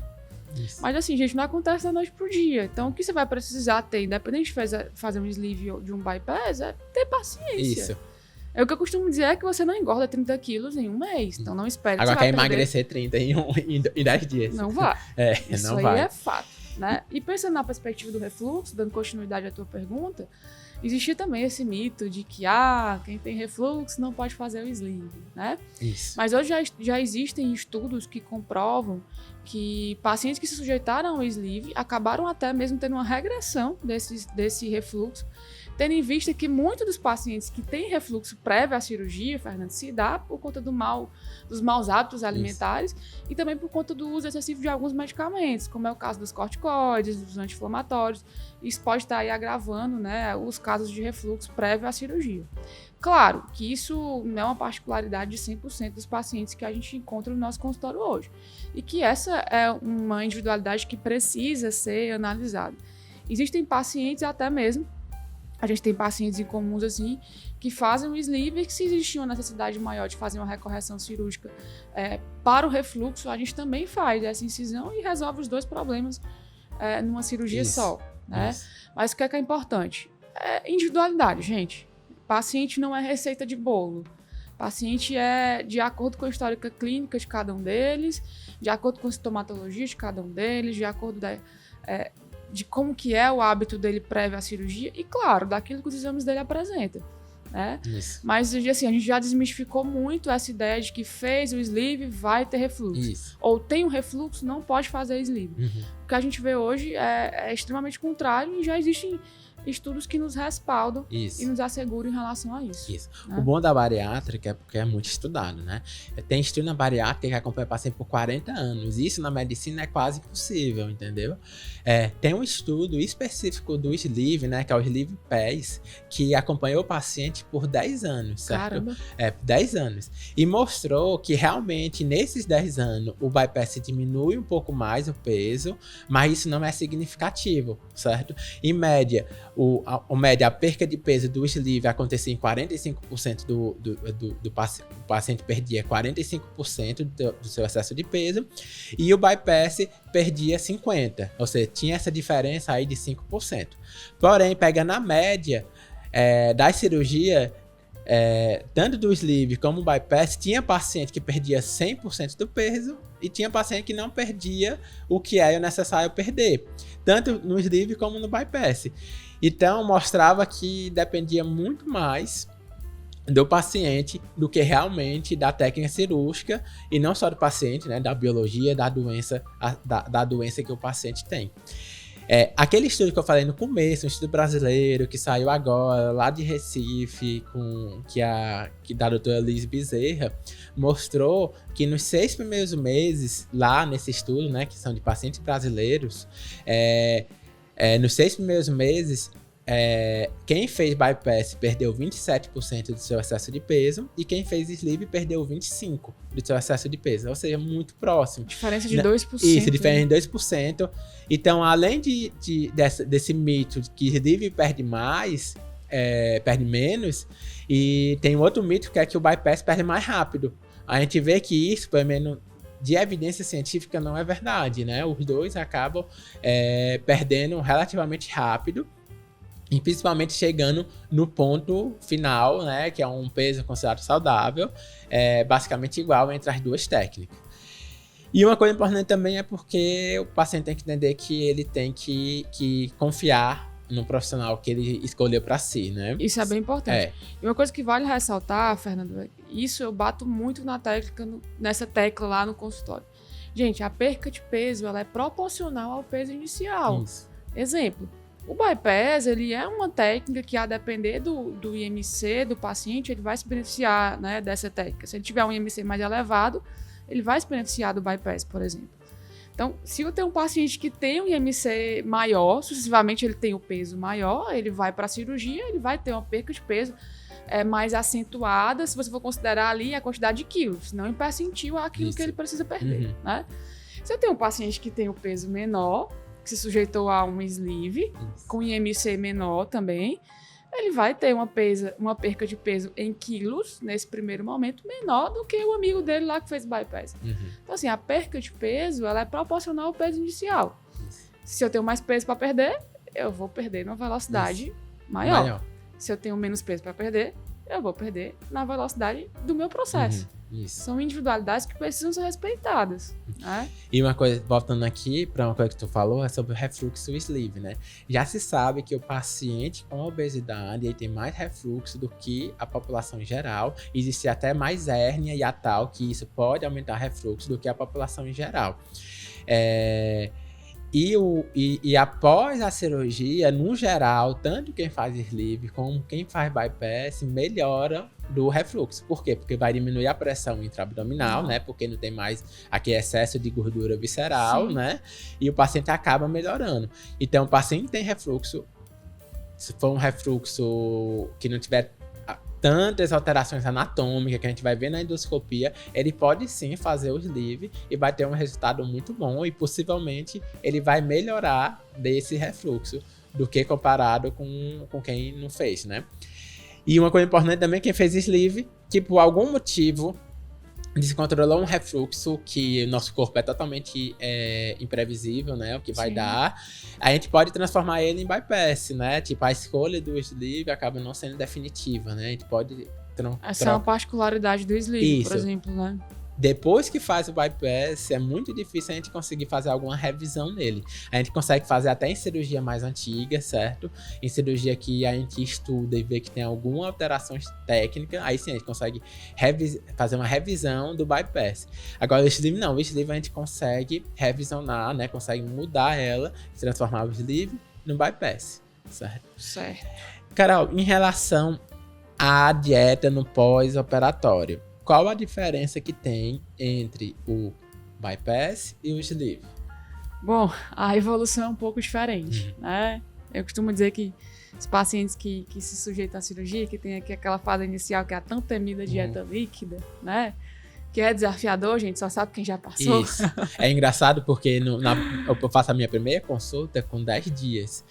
Isso. Mas assim, gente, não acontece da noite pro dia. Então, o que você vai precisar ter, independente de fazer um sleeve de um bypass, é ter paciência. Isso. É o que eu costumo dizer é que você não engorda 30 quilos em um mês. Então não espere que você vai emagrecer 30 em 10 dias. Não vai. Isso não aí vai. É fato, né? E pensando na perspectiva do refluxo, dando continuidade à tua pergunta, existia também esse mito de que quem tem refluxo não pode fazer o sleeve, né? Isso. Mas hoje já existem estudos que comprovam que pacientes que se sujeitaram ao sleeve acabaram até mesmo tendo uma regressão desse refluxo, tendo em vista que muitos dos pacientes que têm refluxo prévio à cirurgia, Fernando, se dá por conta dos maus hábitos alimentares e também por conta do uso excessivo de alguns medicamentos, como é o caso dos corticoides, dos anti-inflamatórios. Isso pode estar aí agravando, né, os casos de refluxo prévio à cirurgia. Claro que isso não é uma particularidade de 100% dos pacientes que a gente encontra no nosso consultório hoje. E que essa é uma individualidade que precisa ser analisada. Existem pacientes até mesmo, a gente tem pacientes incomuns assim, que fazem o sleeve e que se existir uma necessidade maior de fazer uma recorreção cirúrgica para o refluxo, a gente também faz essa incisão e resolve os dois problemas numa cirurgia só. Né? Mas o que é importante? Individualidade, gente. Paciente não é receita de bolo. Paciente é de acordo com a histórica clínica de cada um deles, de acordo com a sintomatologia de cada um deles, de acordo de como que é o hábito dele prévio à cirurgia e, claro, daquilo que os exames dele apresentam, né? Isso. Mas, assim, a gente já desmistificou muito essa ideia de que fez o sleeve, vai ter refluxo. Isso. Ou tem um refluxo, não pode fazer sleeve. Uhum. O que a gente vê hoje é extremamente contrário e já existem estudos que nos respaldam e nos asseguram em relação a isso. Né? O bom da bariátrica é porque é muito estudado, né? Tem estudo na bariátrica que acompanha paciente por 40 anos. Isso na medicina é quase impossível, entendeu? Tem um estudo específico do sleeve, né? Que é o sleeve PES, que acompanhou o paciente por 10 anos, certo? Caramba! 10 anos. E mostrou que realmente nesses 10 anos o bypass diminui um pouco mais o peso, mas isso não é significativo, certo? Em média, a perca de peso do sleeve acontecia em 45% do paciente perdia 45% do seu excesso de peso e o bypass perdia 50%, ou seja, tinha essa diferença aí de 5%. Porém, pegando a média da cirurgia, tanto do sleeve como do bypass, tinha paciente que perdia 100% do peso e tinha paciente que não perdia o que é necessário perder, tanto no sleeve como no bypass. Então, mostrava que dependia muito mais do paciente do que realmente da técnica cirúrgica e não só do paciente, né, da biologia, da doença que o paciente tem. Aquele estudo que eu falei no começo, um estudo brasileiro que saiu agora, lá de Recife, que da doutora Liz Bezerra, mostrou que nos 6 primeiros meses, lá nesse estudo, né, que são de pacientes brasileiros, nos 6 primeiros meses, quem fez bypass perdeu 27% do seu excesso de peso e quem fez sleeve perdeu 25% do seu excesso de peso, ou seja, muito próximo. Diferença de 2%. Isso, diferença de 2%. Então, além desse mito de que sleeve perde mais, perde menos, e tem outro mito que é que o bypass perde mais rápido. A gente vê que isso, pelo menos de evidência científica, não é verdade, né? Os dois acabam perdendo relativamente rápido, e principalmente chegando no ponto final, né? Que é um peso considerado saudável, basicamente igual entre as duas técnicas. E uma coisa importante também é porque o paciente tem que entender que ele tem que confiar no profissional que ele escolheu para si, né? Isso é bem importante. E uma coisa que vale ressaltar, Fernando, isso eu bato muito nessa tecla lá no consultório. Gente, a perca de peso, ela é proporcional ao peso inicial. Isso. Exemplo, o bypass, ele é uma técnica que, a depender do IMC do paciente, ele vai se beneficiar, né, dessa técnica. Se ele tiver um IMC mais elevado, ele vai se beneficiar do bypass, por exemplo. Então, se eu tenho um paciente que tem um IMC maior, sucessivamente ele tem o peso maior, ele vai para a cirurgia, ele vai ter uma perca de peso mais acentuada, se você for considerar ali a quantidade de quilos, não em percentil aquilo que ele precisa perder, né? Se eu tenho um paciente que tem o peso menor, que se sujeitou a um sleeve, com IMC menor também, ele vai ter uma perca de peso em quilos, nesse primeiro momento, menor do que o amigo dele lá que fez bypass. Então, assim, a perca de peso, ela é proporcional ao peso inicial. Se eu tenho mais peso para perder, eu vou perder numa velocidade maior. Se eu tenho menos peso para perder, eu vou perder na velocidade do meu processo. São individualidades que precisam ser respeitadas, né? E uma coisa, voltando aqui para uma coisa que tu falou, é sobre o refluxo sleeve, né? Já se sabe que o paciente com obesidade ele tem mais refluxo do que a população em geral. Existe até mais hérnia e atal, que isso pode aumentar refluxo do que a população em geral. E após a cirurgia, no geral, tanto quem faz sleeve como quem faz bypass melhora do refluxo. Por quê? Porque vai diminuir a pressão intraabdominal, né? Porque não tem mais aquele excesso de gordura visceral, né? E o paciente acaba melhorando. Então, o paciente tem refluxo, se for um refluxo que não tiver tantas alterações anatômicas que a gente vai ver na endoscopia, ele pode sim fazer o sleeve e vai ter um resultado muito bom e possivelmente ele vai melhorar desse refluxo do que comparado com quem não fez, né? E uma coisa importante também, quem fez sleeve, que por algum motivo descontrolou um refluxo que o nosso corpo é totalmente imprevisível, né? O que vai dar. A gente pode transformar ele em bypass, né? Tipo, a escolha do sleeve acaba não sendo definitiva, né? A gente pode... Essa é uma particularidade do sleeve, por exemplo, né? Depois que faz o bypass, é muito difícil a gente conseguir fazer alguma revisão nele. A gente consegue fazer até em cirurgia mais antiga, certo? Em cirurgia que a gente estuda e vê que tem alguma alteração técnica, aí sim a gente consegue fazer uma revisão do bypass. Agora o sleeve não, o sleeve a gente consegue revisionar, né? Consegue mudar ela, transformar o sleeve no bypass, certo? Carol, em relação à dieta no pós-operatório, qual a diferença que tem entre o bypass e o sleeve? Bom, a evolução é um pouco diferente, né? Eu costumo dizer que os pacientes que se sujeitam à cirurgia, que tem aqui aquela fase inicial que é a tão temida dieta líquida, né? Que é desafiador, gente, só sabe quem já passou. Isso. É engraçado porque eu faço a minha primeira consulta com 10 dias.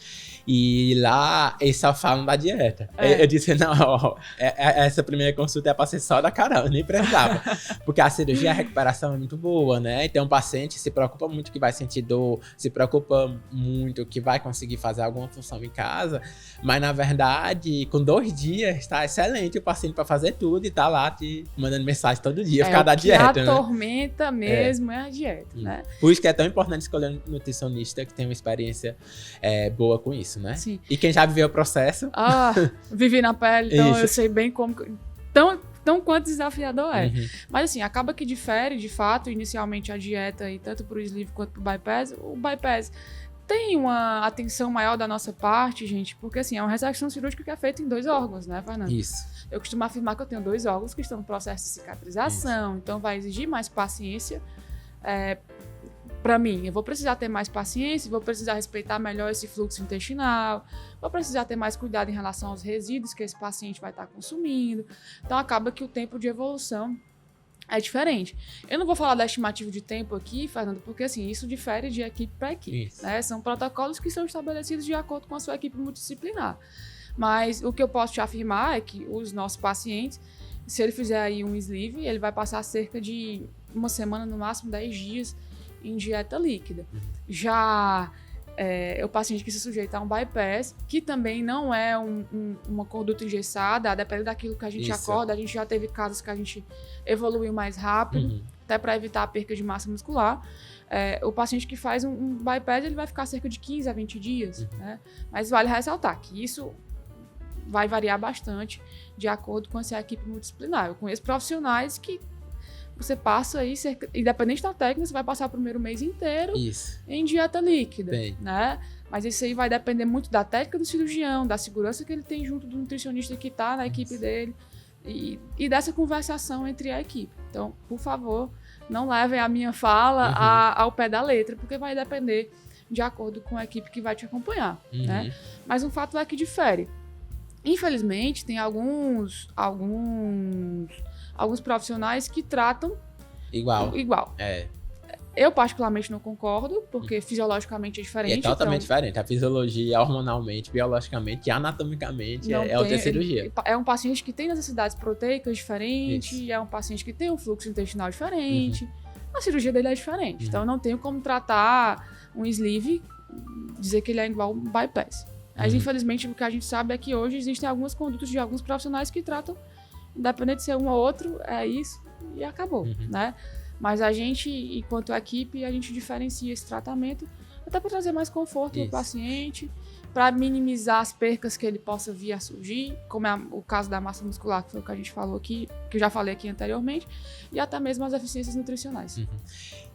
E lá eles só falam da dieta. Eu disse, não, essa primeira consulta é pra ser só da Carol, nem precisava. Porque a cirurgia, a recuperação é muito boa, né? Então o paciente se preocupa muito que vai sentir dor, se preocupa muito que vai conseguir fazer alguma função em casa. Mas na verdade, com 2 dias, tá excelente o paciente pra fazer tudo e tá lá te mandando mensagem todo dia, ficar da dieta, né? A tormenta mesmo é a dieta, né? Por isso que é tão importante escolher um nutricionista que tem uma experiência boa com isso, né? Sim. E quem já viveu o processo... Vivi na pele, então eu sei bem como... Tão quanto desafiador é. Mas assim, acaba que difere, de fato, inicialmente a dieta, e tanto pro sleeve quanto pro bypass. O bypass tem uma atenção maior da nossa parte, gente, porque assim, é uma ressecção cirúrgica que é feita em 2 órgãos, né, Fernando? Isso. Eu costumo afirmar que eu tenho 2 órgãos que estão no processo de cicatrização, então vai exigir mais paciência. Para mim, eu vou precisar ter mais paciência, vou precisar respeitar melhor esse fluxo intestinal, vou precisar ter mais cuidado em relação aos resíduos que esse paciente vai estar consumindo. Então, acaba que o tempo de evolução é diferente. Eu não vou falar da estimativa de tempo aqui, Fernando, porque assim, isso difere de equipe para equipe. Né? São protocolos que são estabelecidos de acordo com a sua equipe multidisciplinar. Mas o que eu posso te afirmar é que os nossos pacientes, se ele fizer aí um sleeve, ele vai passar cerca de 1 semana, no máximo 10 dias, em dieta líquida. Já o paciente que se sujeita a um bypass, que também não é uma conduta engessada, a depender daquilo que a gente acorda, a gente já teve casos que a gente evoluiu mais rápido, até para evitar a perca de massa muscular. O paciente que faz um bypass, ele vai ficar cerca de 15 a 20 dias, né? Mas vale ressaltar que isso vai variar bastante de acordo com essa equipe multidisciplinar. Eu conheço profissionais que você passa aí, independente da técnica, você vai passar o primeiro mês inteiro em dieta líquida, né? Mas isso aí vai depender muito da técnica do cirurgião, da segurança que ele tem junto do nutricionista que está na equipe dele e dessa conversação entre a equipe. Então, por favor, não levem a minha fala ao pé da letra, porque vai depender de acordo com a equipe que vai te acompanhar, né? Mas um fato é que difere. Infelizmente, tem alguns profissionais que tratam igual. Eu, particularmente, não concordo, porque fisiologicamente é diferente. E é totalmente diferente. A fisiologia, hormonalmente, biologicamente e anatomicamente é outra cirurgia. É um paciente que tem necessidades proteicas diferentes, é um paciente que tem um fluxo intestinal diferente. A cirurgia dele é diferente. Então, eu não tenho como tratar um sleeve, dizer que ele é igual um bypass. Mas, infelizmente, o que a gente sabe é que hoje existem algumas condutas de alguns profissionais que tratam, independente de ser um ou outro, é isso e acabou, né? Mas a gente, enquanto equipe, a gente diferencia esse tratamento até para trazer mais conforto ao paciente, para minimizar as percas que ele possa vir a surgir, como é o caso da massa muscular, que foi o que a gente falou aqui, que eu já falei aqui anteriormente, e até mesmo as eficiências nutricionais.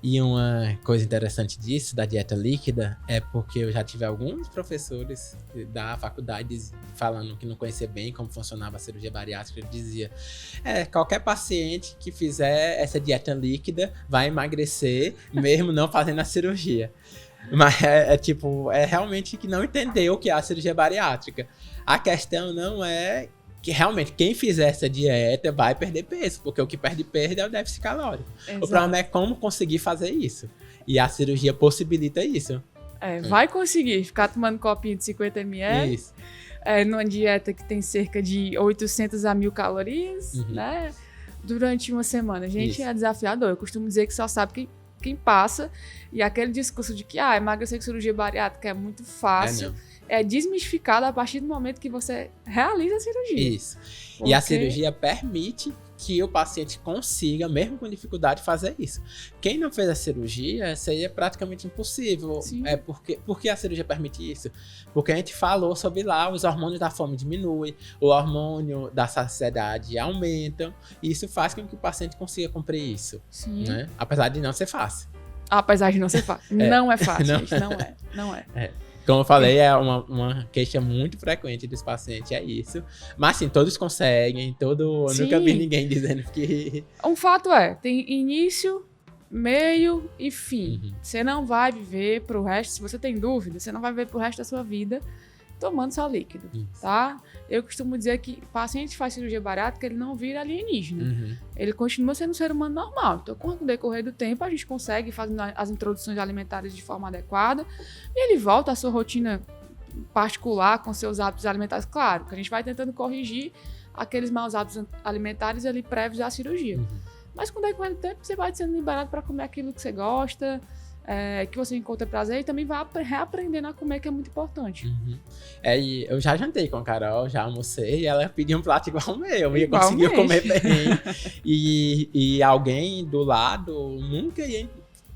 E uma coisa interessante disso, da dieta líquida, é porque eu já tive alguns professores da faculdade falando que não conhecia bem como funcionava a cirurgia bariátrica. Ele dizia, qualquer paciente que fizer essa dieta líquida vai emagrecer, mesmo não fazendo a cirurgia. Mas é realmente que não entendeu o que é a cirurgia bariátrica. A questão não é que realmente quem fizer essa dieta vai perder peso, porque o que perde peso é o déficit calórico. Exato. O problema é como conseguir fazer isso. E a cirurgia possibilita isso. Vai conseguir ficar tomando copinho de 50 ml. Isso. Numa dieta que tem cerca de 800 a 1.000 calorias, né? Durante uma semana. Gente, isso é desafiador. Eu costumo dizer que só sabe quem passa, e aquele discurso de que emagrecer com cirurgia bariátrica é muito fácil, é desmistificado a partir do momento que você realiza a cirurgia. Isso. E a cirurgia permite que o paciente consiga, mesmo com dificuldade, fazer isso. Quem não fez a cirurgia, seria praticamente impossível. Sim. Por que a cirurgia permite isso? Porque a gente falou sobre lá, os hormônios da fome diminuem, o hormônio da saciedade aumentam, e isso faz com que o paciente consiga cumprir isso. Sim. Né? Apesar de não ser fácil. Apesar de não ser fácil. Não é fácil, gente. Não é. Como eu falei, é uma queixa muito frequente dos pacientes, é isso. Mas, sim, todos conseguem, eu nunca vi ninguém dizendo que... Um fato tem início, meio e fim. Você não vai viver pro resto, se você tem dúvida, você não vai viver pro resto da sua vida tomando só líquido, tá? Eu costumo dizer que o paciente que faz cirurgia bariátrica, ele não vira alienígena. Ele continua sendo um ser humano normal. Então, com o decorrer do tempo, a gente consegue fazer as introduções alimentares de forma adequada e ele volta à sua rotina particular com seus hábitos alimentares. Claro, que a gente vai tentando corrigir aqueles maus hábitos alimentares ali prévios à cirurgia. Mas com o decorrer do tempo, você vai sendo liberado para comer aquilo que você gosta, que você encontra prazer, e também vai reaprendendo a comer, que é muito importante. E eu já jantei com a Carol, já almocei, e ela pediu um prato igual ao meu, e eu conseguia comer bem. E alguém do lado nunca ia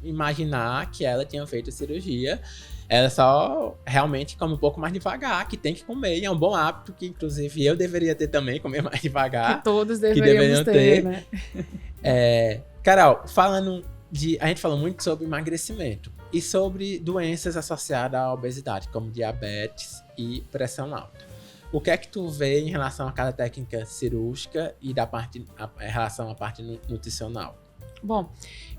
imaginar que ela tinha feito a cirurgia. Ela só realmente come um pouco mais devagar, que tem que comer, e é um bom hábito que, inclusive, eu deveria ter também, comer mais devagar. Que todos deveriam ter, né? Carol, a gente falou muito sobre emagrecimento e sobre doenças associadas à obesidade, como diabetes e pressão alta. O que é que tu vê em relação a cada técnica cirúrgica e em relação à parte nutricional? Bom,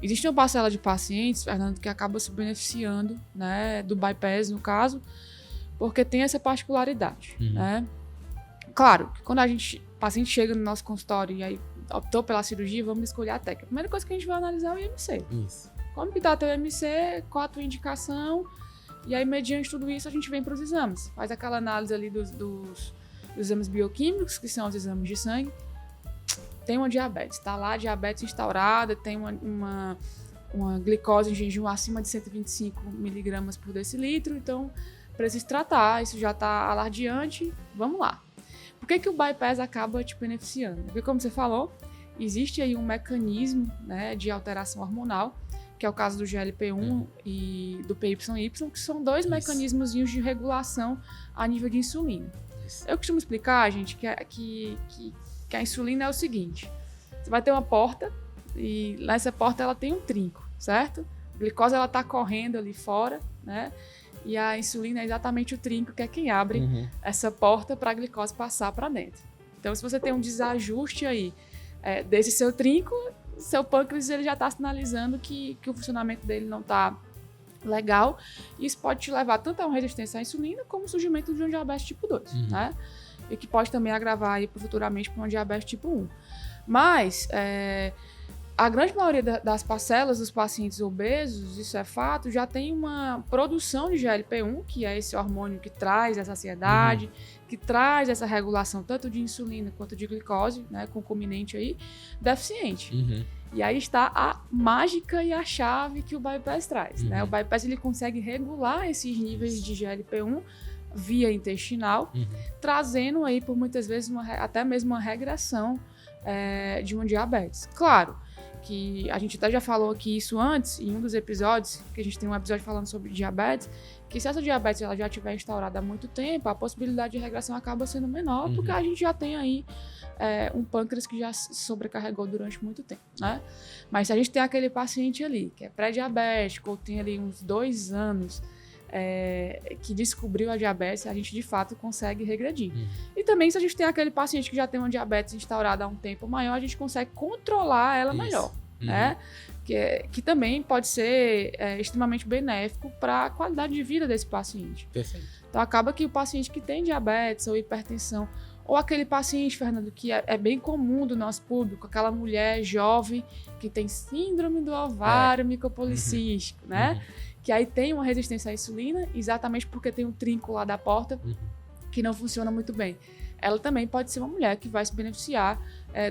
existe uma parcela de pacientes, Fernando, que acaba se beneficiando, né, do bypass, no caso, porque tem essa particularidade, né? Claro, que quando o paciente chega no nosso consultório e aí optou pela cirurgia, vamos escolher a técnica. A primeira coisa que a gente vai analisar é o IMC. Isso. Como que tá teu IMC, qual a tua indicação, e aí, mediante tudo isso, a gente vem para os exames. Faz aquela análise ali dos exames bioquímicos, que são os exames de sangue. Tem uma diabetes, tá lá, diabetes instaurada, tem uma glicose em jejum acima de 125 miligramas por decilitro, então precisa tratar, isso já tá alardeante, vamos lá. Por que o bypass acaba te beneficiando? Porque, como você falou, existe aí um mecanismo, né, de alteração hormonal, que é o caso do GLP-1 e do PYY, que são dois mecanismozinhos de regulação a nível de insulina. Eu costumo explicar, gente, que a insulina é o seguinte: você vai ter uma porta e nessa porta ela tem um trinco, certo? A glicose ela tá correndo ali fora, né? E a insulina é exatamente o trinco que é quem abre essa porta para a glicose passar para dentro. Então, se você tem um desajuste aí desse seu trinco, seu pâncreas ele já está sinalizando que o funcionamento dele não está legal. Isso pode te levar tanto a uma resistência à insulina como o surgimento de um diabetes tipo 2, né? E que pode também agravar aí futuramente para um diabetes tipo 1. Mas a grande maioria das parcelas dos pacientes obesos, isso é fato, já tem uma produção de GLP-1, que é esse hormônio que traz essa saciedade, que traz essa regulação tanto de insulina quanto de glicose, né, concomitante aí, deficiente. E aí está a mágica e a chave que o bypass traz, né? O bypass ele consegue regular esses níveis de GLP-1 via intestinal, trazendo aí por muitas vezes até mesmo uma regressão de um diabetes. Claro que a gente até já falou aqui isso antes, em um dos episódios, que a gente tem um episódio falando sobre diabetes, que se essa diabetes ela já estiver instaurada há muito tempo, a possibilidade de regressão acaba sendo menor, porque a gente já tem aí um pâncreas que já se sobrecarregou durante muito tempo, né? Mas se a gente tem aquele paciente ali, que é pré-diabético, ou tem ali uns 2 anos, que descobriu a diabetes, a gente de fato consegue regredir. E também se a gente tem aquele paciente que já tem uma diabetes instaurada há um tempo maior, a gente consegue controlar ela melhor, né? Que também pode ser extremamente benéfico para a qualidade de vida desse paciente. Perfeito. Então acaba que o paciente que tem diabetes ou hipertensão, ou aquele paciente, Fernando, que é bem comum do nosso público, aquela mulher jovem que tem síndrome do ovário micopolicístico, né? Que aí tem uma resistência à insulina, exatamente porque tem um trinco lá da porta que não funciona muito bem. Ela também pode ser uma mulher que vai se beneficiar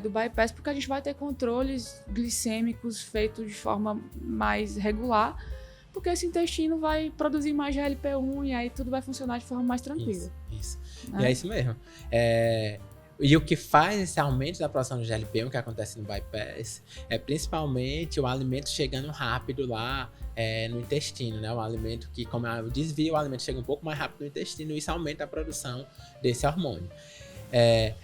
do bypass, porque a gente vai ter controles glicêmicos feitos de forma mais regular, porque esse intestino vai produzir mais GLP-1 e aí tudo vai funcionar de forma mais tranquila. Isso. E é isso mesmo. E o que faz esse aumento da produção de GLP-1 que acontece no bypass é principalmente o alimento chegando rápido lá no intestino, né? O alimento que, como eu desvio, o alimento chega um pouco mais rápido no intestino e isso aumenta a produção desse hormônio.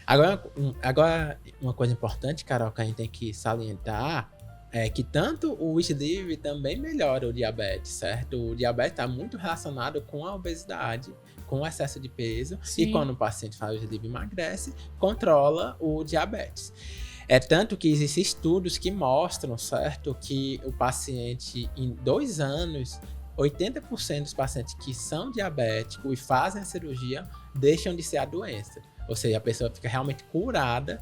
Agora, uma coisa importante, Carol, que a gente tem que salientar é que tanto o sleeve também melhora o diabetes, certo? O diabetes está muito relacionado com a obesidade, com o excesso de peso. Sim. E quando o paciente faz o sleeve e emagrece, controla o diabetes. Tanto que existem estudos que mostram, certo, que o paciente, em 2 anos, 80% dos pacientes que são diabéticos e fazem a cirurgia deixam de ser a doença. Ou seja, a pessoa fica realmente curada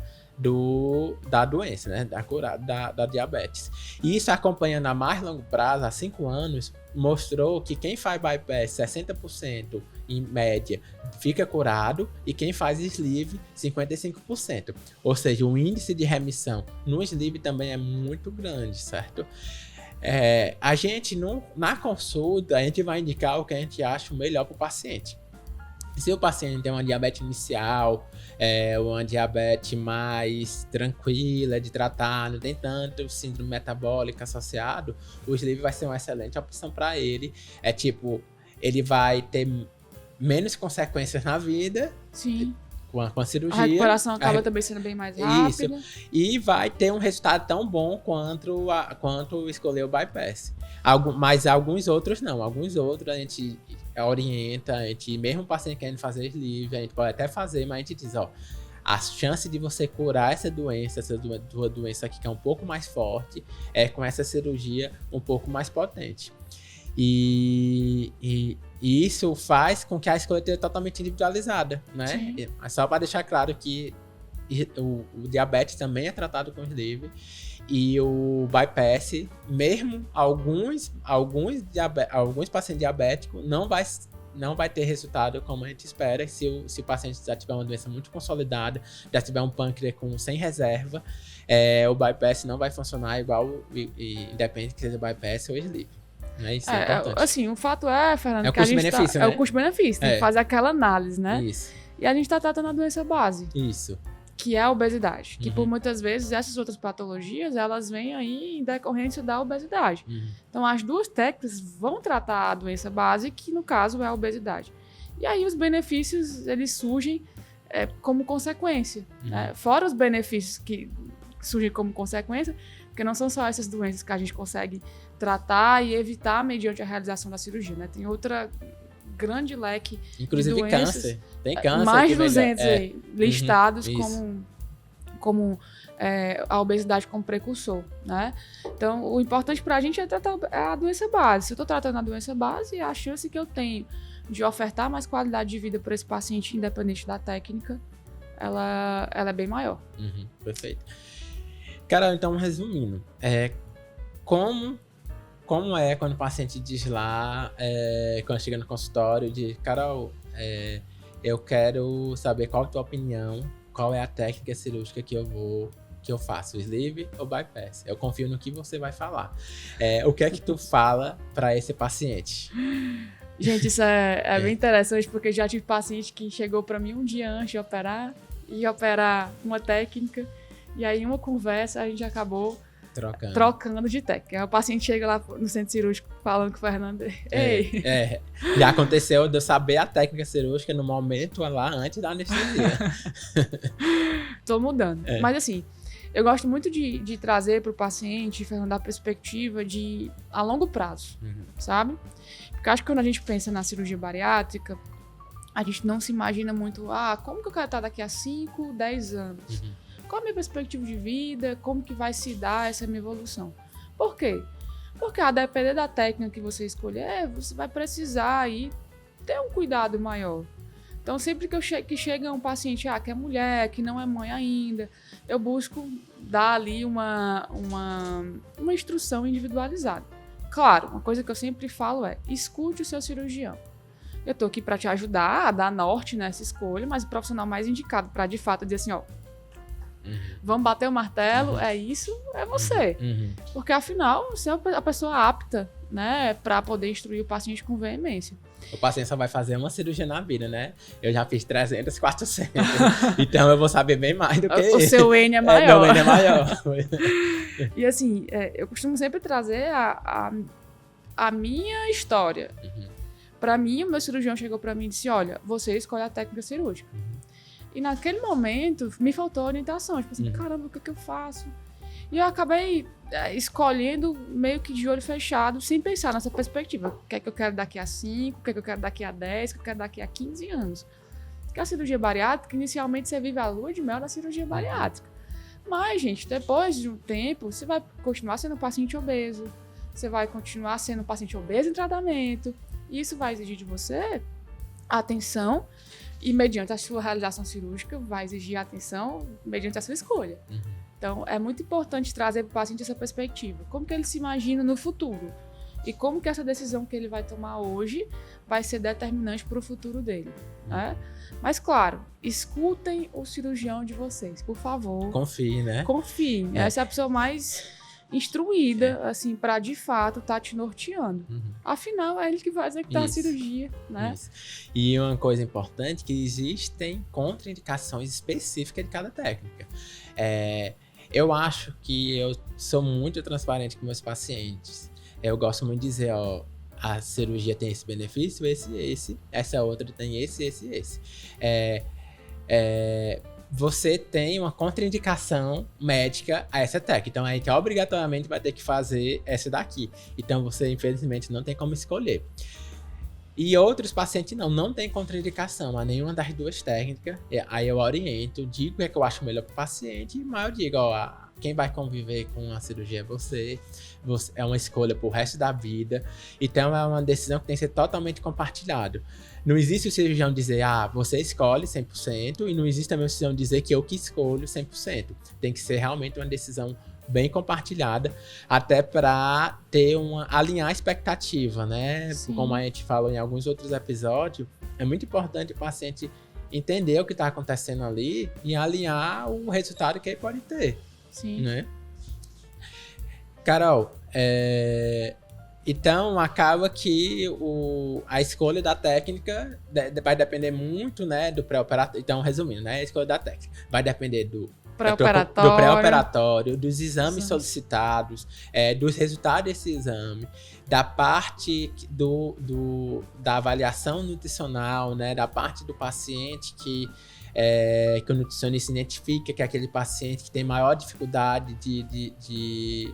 da doença, né? Da diabetes. E isso, acompanhando a mais longo prazo, há 5 anos, mostrou que quem faz bypass 60% em média fica curado e quem faz sleeve 55%. Ou seja, o índice de remissão no sleeve também é muito grande, certo? A gente, na consulta, a gente vai indicar o que a gente acha o melhor para o paciente. Se o paciente tem uma diabetes inicial, uma diabetes mais tranquila de tratar, não tem tanto síndrome metabólica associado, o sleeve vai ser uma excelente opção para ele. Ele vai ter menos consequências na vida. Sim. Com a cirurgia. A recuperação acaba também sendo bem mais rápida. Isso. E vai ter um resultado tão bom quanto escolher o bypass. Mas alguns outros não. Alguns outros a gente orienta, mesmo o paciente querendo fazer sleeve, a gente pode até fazer, mas a gente diz, a chance de você curar essa tua doença aqui, que é um pouco mais forte, com essa cirurgia um pouco mais potente. E isso faz com que a escolha seja totalmente individualizada, né? Sim. Só para deixar claro que o diabetes também é tratado com sleeve e o bypass, mesmo alguns pacientes diabéticos, não vai ter resultado como a gente espera se o paciente já tiver uma doença muito consolidada, já tiver um pâncreas sem reserva, o bypass não vai funcionar igual, independente que seja bypass ou sleeve. Isso é importante. Assim, o fato Fernando, que a gente né? É o custo-benefício, tem que fazer aquela análise, né? Isso. E a gente tá tratando a doença base. Isso. Que é a obesidade. Que por muitas vezes essas outras patologias, elas vêm aí em decorrência da obesidade. Então as duas técnicas vão tratar a doença base, que no caso é a obesidade. E aí os benefícios, eles surgem como consequência. Né? Fora os benefícios que surgem como consequência, porque não são só essas doenças que a gente consegue tratar e evitar mediante a realização da cirurgia, né? Tem outra grande leque inclusive de doenças. Câncer. Tem câncer. Mais de 200 listados como a obesidade como precursor, né? Então, o importante pra gente é tratar a doença base. Se eu tô tratando a doença base, a chance que eu tenho de ofertar mais qualidade de vida para esse paciente, independente da técnica, ela é bem maior. Perfeito. Carol, então, resumindo, como é quando o paciente diz lá, quando chega no consultório, diz, Carol, eu quero saber qual é a tua opinião, qual é a técnica cirúrgica que eu faço, sleeve ou bypass? Eu confio no que você vai falar. O que é que tu fala para esse paciente? Gente, isso é bem interessante, porque já tive paciente que chegou para mim um dia antes de operar, e operar uma técnica, e aí em uma conversa a gente acabou trocando de técnica. Aí o paciente chega lá no centro cirúrgico falando com o Fernando, ei... Já aconteceu de eu saber a técnica cirúrgica no momento lá antes da anestesia. Tô mudando. Mas assim, eu gosto muito de trazer para o paciente, Fernando, a perspectiva de a longo prazo, sabe? Porque acho que quando a gente pensa na cirurgia bariátrica, a gente não se imagina muito, como que eu quero estar daqui a 5, 10 anos? Qual a minha perspectiva de vida? Como que vai se dar essa minha evolução? Por quê? Porque a depender da técnica que você escolher, você vai precisar aí ter um cuidado maior. Então, sempre que chega um paciente que é mulher, que não é mãe ainda, eu busco dar ali uma instrução individualizada. Claro, uma coisa que eu sempre falo escute o seu cirurgião. Eu tô aqui para te ajudar a dar norte nessa escolha, mas o profissional mais indicado para, de fato, dizer assim, vamos bater o martelo, é isso, é você. Porque, afinal, você é a pessoa apta, né, para poder instruir o paciente com veemência. O paciente só vai fazer uma cirurgia na vida, né? Eu já fiz 300, 400. Então, eu vou saber bem mais do que o seu N é maior. Meu N é maior. E, assim, eu costumo sempre trazer a minha história. Para mim, o meu cirurgião chegou para mim e disse, olha, você escolhe a técnica cirúrgica. E naquele momento, me faltou orientação. Tipo assim, caramba, o que eu faço? E eu acabei escolhendo meio que de olho fechado, sem pensar nessa perspectiva. O que é que eu quero daqui a 5, o que é que eu quero daqui a 10, o que eu quero daqui a 15 anos. Porque a cirurgia bariátrica, inicialmente, você vive a lua de mel da cirurgia bariátrica. Mas, gente, depois de um tempo, você vai continuar sendo um paciente obeso. Você vai continuar sendo um paciente obeso em tratamento. E isso vai exigir de você atenção. E mediante a sua realização cirúrgica, vai exigir atenção mediante a sua escolha. Então, é muito importante trazer para o paciente essa perspectiva. Como que ele se imagina no futuro? E como que essa decisão que ele vai tomar hoje vai ser determinante para o futuro dele, né? Mas, claro, escutem o cirurgião de vocês, por favor. Confiem, né? Confiem. Essa é a pessoa mais instruída, assim, para de fato estar te norteando. Afinal, é ele que vai executar a cirurgia, né? E uma coisa importante, que existem contraindicações específicas de cada técnica. Eu acho que eu sou muito transparente com meus pacientes. Eu gosto muito de dizer, a cirurgia tem esse benefício, esse. Essa outra tem esse. Você tem uma contraindicação médica a essa técnica. Então, a gente obrigatoriamente vai ter que fazer essa daqui. Então, você, infelizmente, não tem como escolher. E outros pacientes não tem contraindicação a nenhuma das duas técnicas. Aí eu oriento, digo o que é que eu acho melhor para o paciente, mas eu digo, quem vai conviver com a cirurgia é você é uma escolha pro resto da vida. Então, é uma decisão que tem que ser totalmente compartilhada. Não existe o cirurgião dizer, você escolhe 100%, e não existe também o cirurgião dizer que eu que escolho 100%. Tem que ser realmente uma decisão bem compartilhada, até para alinhar a expectativa, né? Sim. Como a gente falou em alguns outros episódios, é muito importante o paciente entender o que está acontecendo ali e alinhar o resultado que ele pode ter. Sim. Né? Carol, então acaba que a escolha da técnica vai depender muito, né, do pré-operatório. Então, resumindo, né, a escolha da técnica vai depender do pré-operatório, dos exames solicitados, dos resultados desse exame, da parte da avaliação nutricional, né, da parte do paciente que o nutricionista identifica que é aquele paciente que tem maior dificuldade de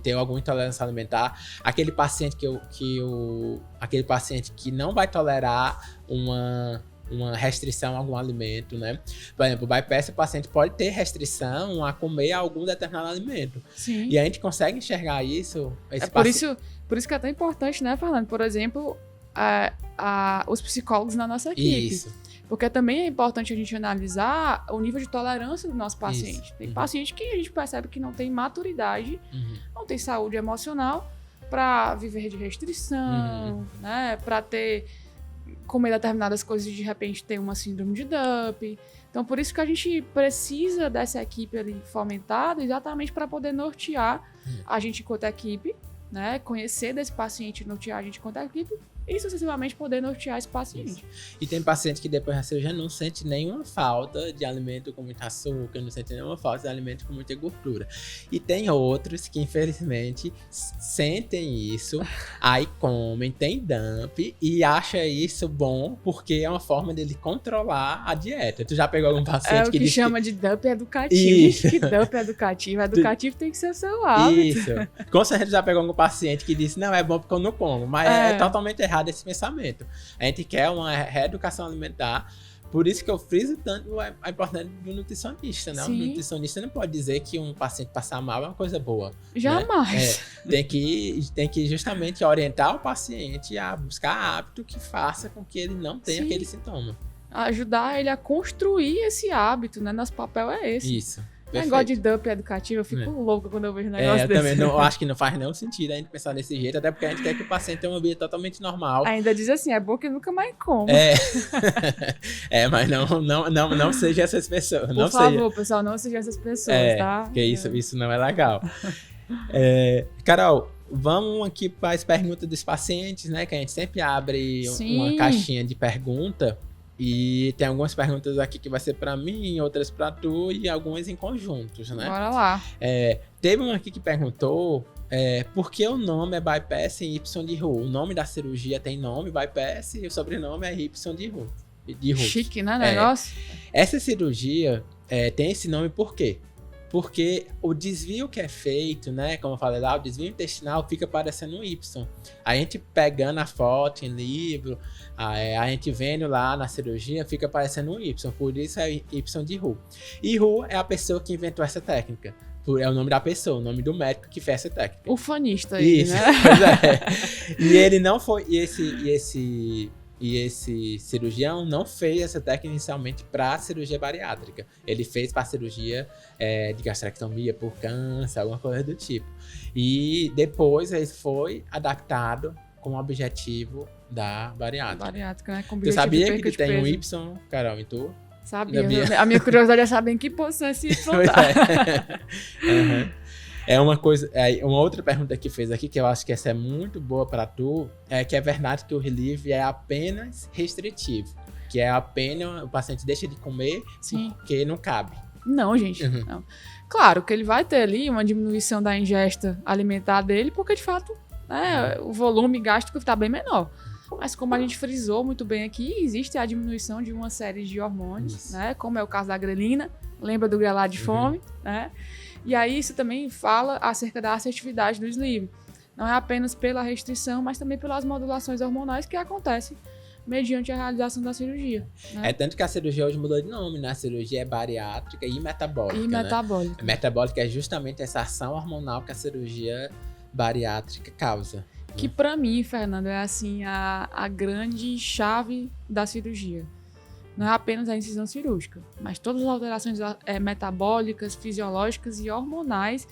ter alguma intolerância alimentar, aquele paciente que não vai tolerar uma restrição a algum alimento, né? Por exemplo, o bypass, o paciente pode ter restrição a comer algum determinado alimento. Sim. E a gente consegue enxergar isso. Por isso que é tão importante, né, Fernando? Por exemplo, os psicólogos na nossa equipe. Isso. Porque também é importante a gente analisar o nível de tolerância do nosso paciente. Tem paciente que a gente percebe que não tem maturidade, não tem saúde emocional para viver de restrição, né? Para comer determinadas coisas e de repente ter uma síndrome de DUP. Então, por isso que a gente precisa dessa equipe ali fomentada exatamente para poder nortear a gente enquanto equipe, né? Conhecer desse paciente, nortear a gente enquanto equipe e sucessivamente poder nortear esse paciente. Isso. E tem paciente que depois da cirurgia não sente nenhuma falta de alimento com muito açúcar, não sente nenhuma falta de alimento com muita gordura. E tem outros que, infelizmente, sentem isso, aí comem, tem dump e acha isso bom porque é uma forma dele controlar a dieta. Tu já pegou algum paciente que chama de dump educativo. Isso. Gente, que dump educativo? Educativo tem que ser o seu hábito. Isso. Com certeza já pegou algum paciente que disse, não, é bom porque eu não como, mas é totalmente errado esse pensamento. A gente quer uma reeducação alimentar, por isso que eu friso tanto a importância do nutricionista, né? Sim. O nutricionista não pode dizer que um paciente passar mal é uma coisa boa. Jamais. Né? Tem que justamente orientar o paciente a buscar hábito que faça com que ele não tenha aquele sintoma. Ajudar ele a construir esse hábito, né? Nosso papel é esse. Isso. Negócio de dump educativo, eu fico louca quando eu vejo um negócio desse. Eu também eu acho que não faz nenhum sentido a gente pensar desse jeito, até porque a gente quer que o paciente tenha uma vida totalmente normal. Ainda diz assim, é bom que nunca mais coma. Mas não seja essas pessoas. Por favor, pessoal, não seja essas pessoas, tá? Porque isso não é legal. Carol, vamos aqui para as perguntas dos pacientes, né? Que a gente sempre abre uma caixinha de pergunta. E tem algumas perguntas aqui que vai ser pra mim, outras pra tu e algumas em conjuntos, né? Bora lá. Teve um aqui que perguntou por que o nome é bypass em Y de Roux? O nome da cirurgia tem nome, bypass, e o sobrenome é Y de Roux. Chique, né, negócio? Essa cirurgia tem esse nome por quê? Porque o desvio que é feito, né, como eu falei lá, o desvio intestinal fica parecendo um Y. A gente pegando a foto em livro, a gente vendo lá na cirurgia, fica parecendo um Y. Por isso é Y de Roux. E Roux é a pessoa que inventou essa técnica. É o nome da pessoa, o nome do médico que fez essa técnica. Ufanista aí, isso, né? Pois é. E ele não foi... E esse cirurgião não fez essa técnica inicialmente para cirurgia bariátrica. Ele fez para cirurgia de gastrectomia por câncer, alguma coisa do tipo. E depois ele foi adaptado com o objetivo da bariátrica. Bariátrica, né? Com tu sabia que ele tem um Y, Carol, e tu? Sabia. A minha curiosidade é saber em que posição esse Y tá. Uma outra pergunta que fez aqui, que eu acho que essa é muito boa para tu, é que é verdade que o relief é apenas restritivo, que é apenas o paciente deixa de comer porque não cabe. Não, gente, não. Claro que ele vai ter ali uma diminuição da ingesta alimentar dele, porque de fato, né, o volume gástrico está bem menor. Mas como a gente frisou muito bem aqui, existe a diminuição de uma série de hormônios, né, como é o caso da grelina, lembra do grelar de fome, né? E aí isso também fala acerca da assertividade do sleeve. Não é apenas pela restrição, mas também pelas modulações hormonais que acontecem mediante a realização da cirurgia. Né? É tanto que a cirurgia hoje mudou de nome, né? A cirurgia é bariátrica e metabólica. Metabólica. Metabólica é justamente essa ação hormonal que a cirurgia bariátrica causa. Que pra mim, Fernando, é assim a grande chave da cirurgia. Não é apenas a incisão cirúrgica, mas todas as alterações metabólicas, fisiológicas e hormonais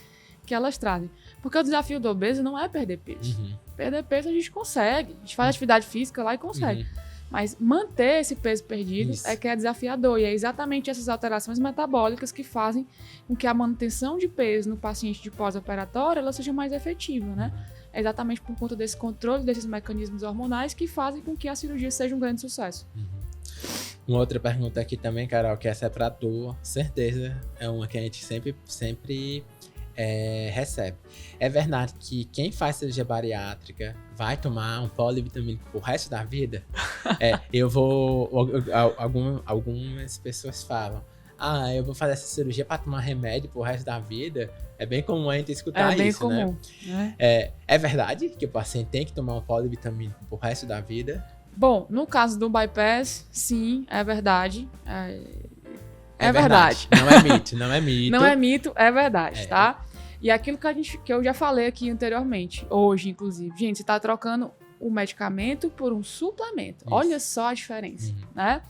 que elas trazem. Porque o desafio do obeso não é perder peso. Perder peso a gente consegue. A gente faz atividade física lá e consegue. Mas manter esse peso perdido é que é desafiador. E é exatamente essas alterações metabólicas que fazem com que a manutenção de peso no paciente de pós-operatório ela seja mais efetiva, né? É exatamente por conta desse controle desses mecanismos hormonais que fazem com que a cirurgia seja um grande sucesso. Uma outra pergunta aqui também, Carol, que essa é pra tu, certeza, é uma que a gente sempre recebe. É verdade que quem faz cirurgia bariátrica vai tomar um polivitamínico pro resto da vida? Algumas pessoas falam, eu vou fazer essa cirurgia pra tomar remédio pro resto da vida. É bem comum a gente escutar isso, comum, né? É verdade que o paciente tem que tomar um polivitamínico pro resto da vida? Bom, no caso do bypass, sim, é verdade. É verdade. Não é mito, não é mito. Não é mito, é verdade, tá? E aquilo que eu já falei aqui anteriormente, hoje, inclusive. Gente, você tá trocando o medicamento por um suplemento. Isso. Olha só a diferença, né?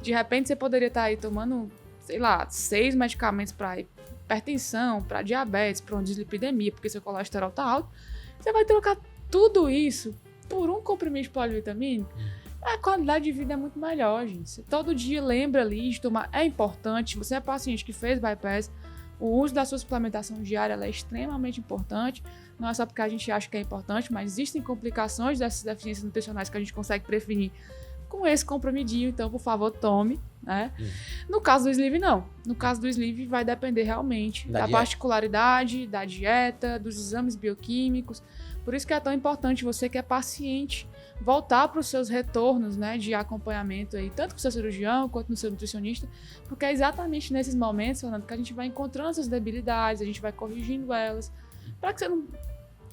De repente, você poderia estar aí tomando, sei lá, 6 medicamentos para hipertensão, para diabetes, para uma dislipidemia, porque seu colesterol tá alto. Você vai trocar tudo isso por um comprimido de polivitamínico. A qualidade de vida é muito melhor, gente. Você todo dia lembra ali de tomar. É importante. Você é paciente que fez bypass, o uso da sua suplementação diária ela é extremamente importante. Não é só porque a gente acha que é importante, mas existem complicações dessas deficiências nutricionais que a gente consegue prevenir com esse comprimidinho. Então, por favor, tome, né? No caso do sleeve, não. No caso do sleeve, vai depender realmente da particularidade, da dieta, dos exames bioquímicos. Por isso que é tão importante você que é paciente voltar para os seus retornos, né, de acompanhamento aí, tanto com o seu cirurgião quanto no seu nutricionista, porque é exatamente nesses momentos, Fernando, que a gente vai encontrando essas debilidades, a gente vai corrigindo elas, para que você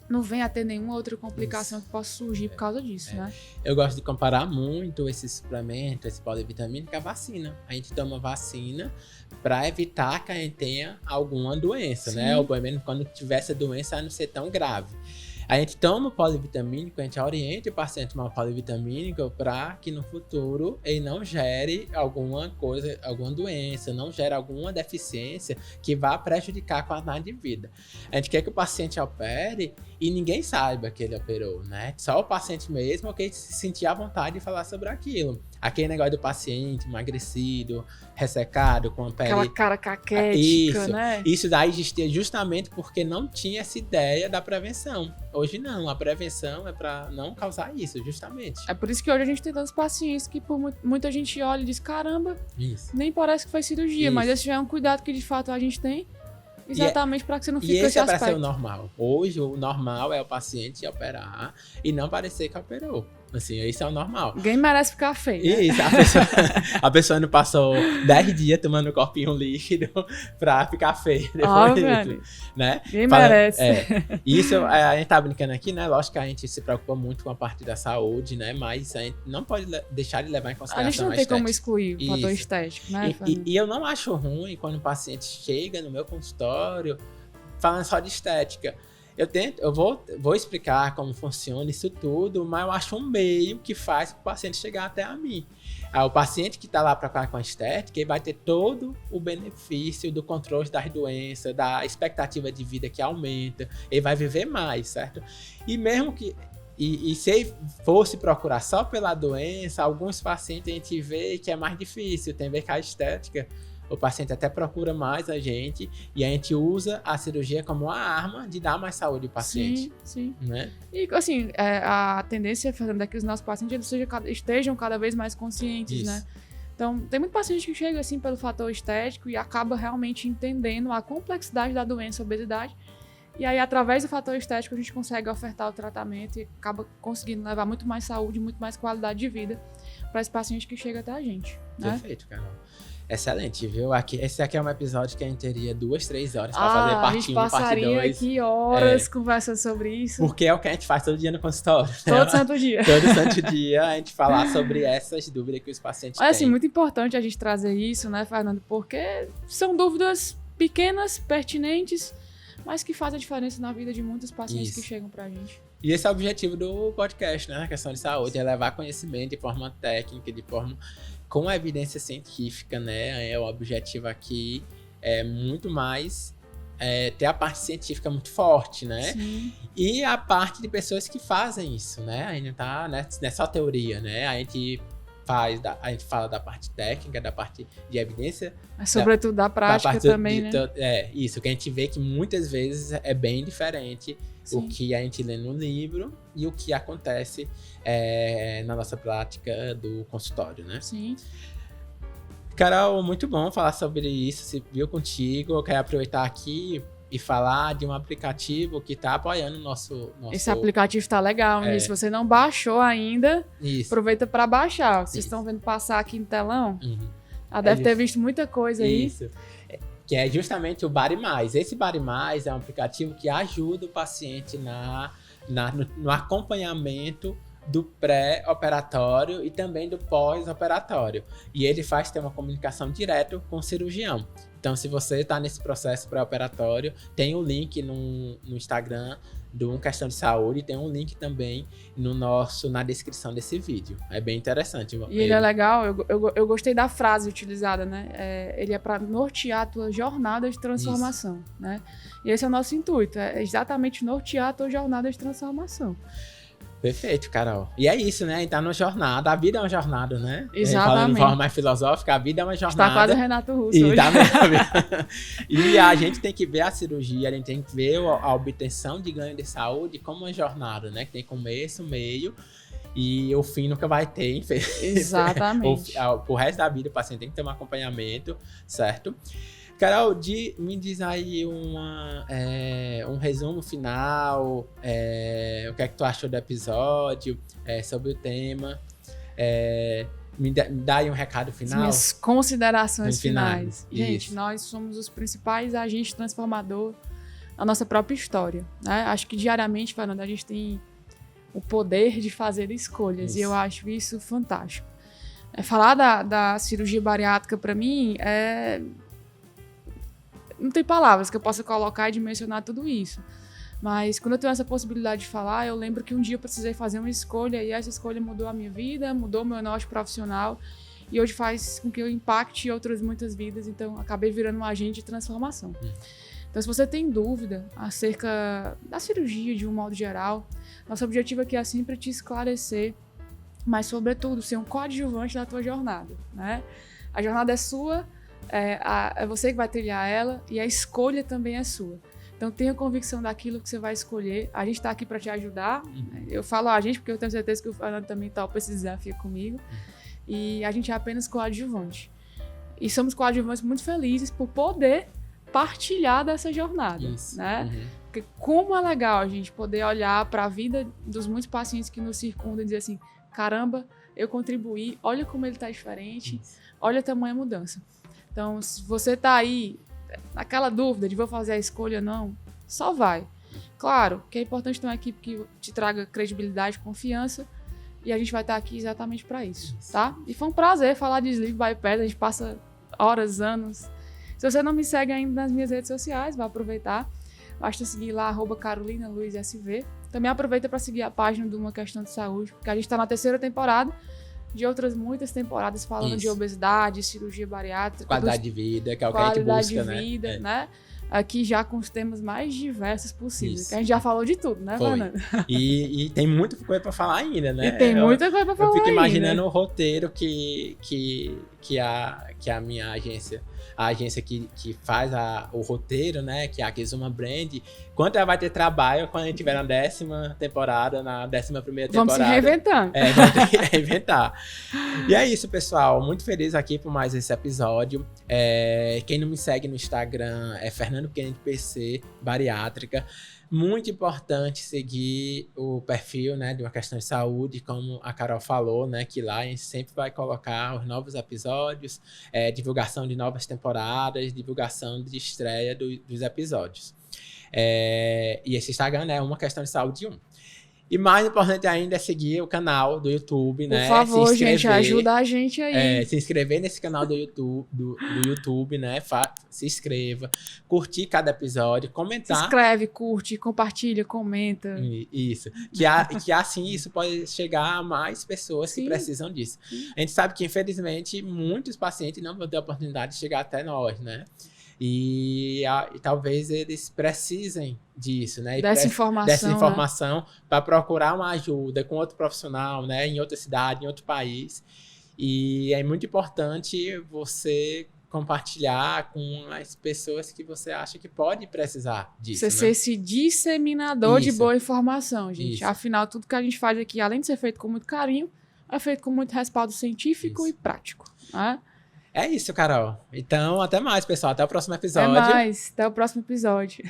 não venha a ter nenhuma outra complicação que possa surgir por causa disso, né? Eu gosto de comparar muito esse suplemento, esse polivitamínico, com a vacina. A gente toma vacina para evitar que a gente tenha alguma doença, né? Ou pelo menos quando tiver essa doença, a não ser tão grave. A gente toma o polivitamínico, a gente orienta o paciente a tomar o polivitamínico para que no futuro ele não gere alguma coisa, alguma doença, não gere alguma deficiência que vá prejudicar a qualidade de vida. A gente quer que o paciente opere e ninguém saiba que ele operou, né? Só o paciente mesmo que se sentir à vontade de falar sobre aquilo. Aquele negócio do paciente emagrecido, ressecado, com a pele... Aquela cara caquética, né? Isso daí existia justamente porque não tinha essa ideia da prevenção. Hoje não, a prevenção é para não causar isso, justamente. É por isso que hoje a gente tem tantos pacientes que muita gente olha e diz, caramba, nem parece que foi cirurgia, mas esse já é um cuidado que de fato a gente tem, exatamente para que você não fique com esse aspecto. E esse é para ser o normal. Hoje o normal é o paciente operar e não parecer que operou. Assim, isso é o normal. Ninguém merece ficar feio, né? Isso, a pessoa não passou 10 dias tomando um copinho líquido pra ficar feio depois disso, né? Ninguém merece. Isso, a gente tá brincando aqui, né? Lógico que a gente se preocupa muito com a parte da saúde, né? Mas a gente não pode deixar de levar em consideração a gente não tem como excluir o fator estético, né? E eu não acho ruim quando o paciente chega no meu consultório falando só de estética. Eu vou explicar como funciona isso tudo, mas eu acho um meio que faz o paciente chegar até a mim. O paciente que está lá para falar com a estética, ele vai ter todo o benefício do controle das doenças, da expectativa de vida que aumenta, ele vai viver mais, certo? E mesmo que... E se ele fosse procurar só pela doença, alguns pacientes a gente vê que é mais difícil, tem a ver com a estética. O paciente até procura mais a gente e a gente usa a cirurgia como uma arma de dar mais saúde ao paciente. Sim. Né? E assim, a tendência, Fernando, é que os nossos pacientes eles estejam cada vez mais conscientes, né? Então, tem muito paciente que chega assim pelo fator estético e acaba realmente entendendo a complexidade da doença, a obesidade. E aí, através do fator estético, a gente consegue ofertar o tratamento e acaba conseguindo levar muito mais saúde, muito mais qualidade de vida para esse paciente que chega até a gente. Né? Perfeito, Carol. Excelente, viu? Esse aqui é um episódio que a gente teria 2-3 horas para fazer parte 1, parte 2. A gente passaria aqui horas conversando sobre isso. Porque é o que a gente faz todo dia no consultório. Todo santo dia. Todo santo dia a gente falar sobre essas dúvidas que os pacientes têm. Assim, muito importante a gente trazer isso, né, Fernando? Porque são dúvidas pequenas, pertinentes, mas que fazem a diferença na vida de muitos pacientes que chegam pra gente. E esse é o objetivo do podcast, né? Na questão de saúde, é levar conhecimento de forma técnica, de forma com evidência científica, né? O objetivo aqui é muito mais ter a parte científica muito forte, né? Sim. E a parte de pessoas que fazem isso, né? A gente não tá, né? Não é só teoria, né? A gente fala da parte técnica, da parte de evidência. Mas sobretudo da prática também, né? Isso, que a gente vê que muitas vezes é bem diferente. Sim. O que a gente lê no livro e o que acontece na nossa prática do consultório, né? Sim. Carol, muito bom falar sobre isso, se viu contigo. Eu quero aproveitar aqui e falar de um aplicativo que está apoiando o nosso... Esse aplicativo está legal, né? Se você não baixou ainda, aproveita para baixar. Vocês estão vendo passar aqui no telão? Deve ter visto muita coisa aí. Isso. Que é justamente o Body Mais. Esse Body Mais é um aplicativo que ajuda o paciente no acompanhamento do pré-operatório e também do pós-operatório. E ele faz ter uma comunicação direta com o cirurgião. Então, se você está nesse processo pré-operatório, tem um link no Instagram do Questão de Saúde, tem um link também na descrição desse vídeo. É bem interessante. E ele é legal, eu gostei da frase utilizada, né? Ele é para nortear a tua jornada de transformação, né? E esse é o nosso intuito, é exatamente nortear a tua jornada de transformação. Perfeito, Carol. E é isso, né? A gente tá numa jornada. A vida é uma jornada, né? Exatamente. Falando de forma mais filosófica, a vida é uma jornada. Está quase Renato Russo e hoje. E a gente tem que ver a cirurgia, a gente tem que ver a obtenção de ganho de saúde como uma jornada, né? Que tem começo, meio e o fim nunca vai ter, infelizmente. Exatamente. O resto da vida o paciente tem que ter um acompanhamento, certo? Carol, me diz aí um resumo final, o que é que tu achou do episódio, sobre o tema, me dá aí um recado final. As minhas considerações finais. Isso. Gente, nós somos os principais agentes transformadores da nossa própria história, né? Acho que diariamente, Fernanda, a gente tem o poder de fazer escolhas, isso. E eu acho isso fantástico. Falar da cirurgia bariátrica, para mim, não tem palavras que eu possa colocar e dimensionar tudo isso. Mas quando eu tenho essa possibilidade de falar, eu lembro que um dia eu precisei fazer uma escolha e essa escolha mudou a minha vida, mudou o meu norte profissional e hoje faz com que eu impacte outras muitas vidas. Então, acabei virando um agente de transformação. Então, se você tem dúvida acerca da cirurgia de um modo geral, nosso objetivo aqui é sempre te esclarecer, mas, sobretudo, ser um coadjuvante da tua jornada, né? A jornada é sua, é você que vai trilhar ela e a escolha também é sua. Então tenha convicção daquilo que você vai escolher. A gente está aqui para te ajudar. Eu falo a gente porque eu tenho certeza que o Fernando também topa esse desafio comigo. E a gente é apenas coadjuvante. E somos coadjuvantes muito felizes por poder partilhar dessa jornada. Isso. Né? Porque como é legal a gente poder olhar para a vida dos muitos pacientes que nos circundam e dizer assim, caramba, eu contribuí, olha como ele está diferente, olha a tamanha mudança. Então, se você está aí naquela dúvida de vou fazer a escolha ou não, só vai. Claro que é importante ter uma equipe que te traga credibilidade, confiança, e a gente vai estar aqui exatamente para isso, tá? E foi um prazer falar de Sleeve by Pés, a gente passa horas, anos. Se você não me segue ainda nas minhas redes sociais, vai aproveitar. Basta seguir lá, @CarolinaLuizSV. Também aproveita para seguir a página do Uma Questão de Saúde, porque a gente está na 3ª temporada, de outras muitas temporadas falando de obesidade, cirurgia bariátrica. Qualidade de vida, que é o que a gente busca, né? Qualidade de vida, né? Aqui já com os temas mais diversos possíveis. Isso. Que a gente já falou de tudo, né, Fernanda? E tem muita coisa para falar ainda, né? E tem muita coisa para falar ainda. Eu fico imaginando o roteiro que a minha agência, a agência que faz o roteiro, né, que é a Kizuma Brand, quanto ela vai ter trabalho quando a gente tiver na 10ª temporada, na 11ª temporada. Vamos se reinventando. Vamos ter que reinventar. E é isso, pessoal. Muito feliz aqui por mais esse episódio. Quem não me segue no Instagram é Fernando Kennedy PC, bariátrica. Muito importante seguir o perfil, né, de Uma Questão de Saúde, como a Carol falou, né, que lá a gente sempre vai colocar os novos episódios, divulgação de novas temporadas, divulgação de estreia dos episódios. E esse Instagram é Uma Questão de Saúde 1. E mais importante ainda é seguir o canal do YouTube, né? Por favor, gente, ajuda a gente aí. Se inscrever nesse canal do YouTube, né? Se inscreva, curtir cada episódio, comentar. Se inscreve, curte, compartilha, comenta. Isso. Que assim isso pode chegar a mais pessoas que precisam disso. Sim. A gente sabe que, infelizmente, muitos pacientes não vão ter a oportunidade de chegar até nós, né? E talvez eles precisem disso, né? Dessa informação para procurar uma ajuda com outro profissional, né? Em outra cidade, em outro país. E é muito importante você compartilhar com as pessoas que você acha que pode precisar disso. Você ser esse disseminador de boa informação, gente. Isso. Afinal, tudo que a gente faz aqui, além de ser feito com muito carinho, é feito com muito respaldo científico e prático, né? É isso, Carol. Então, até mais, pessoal. Até o próximo episódio. Até mais. Até o próximo episódio.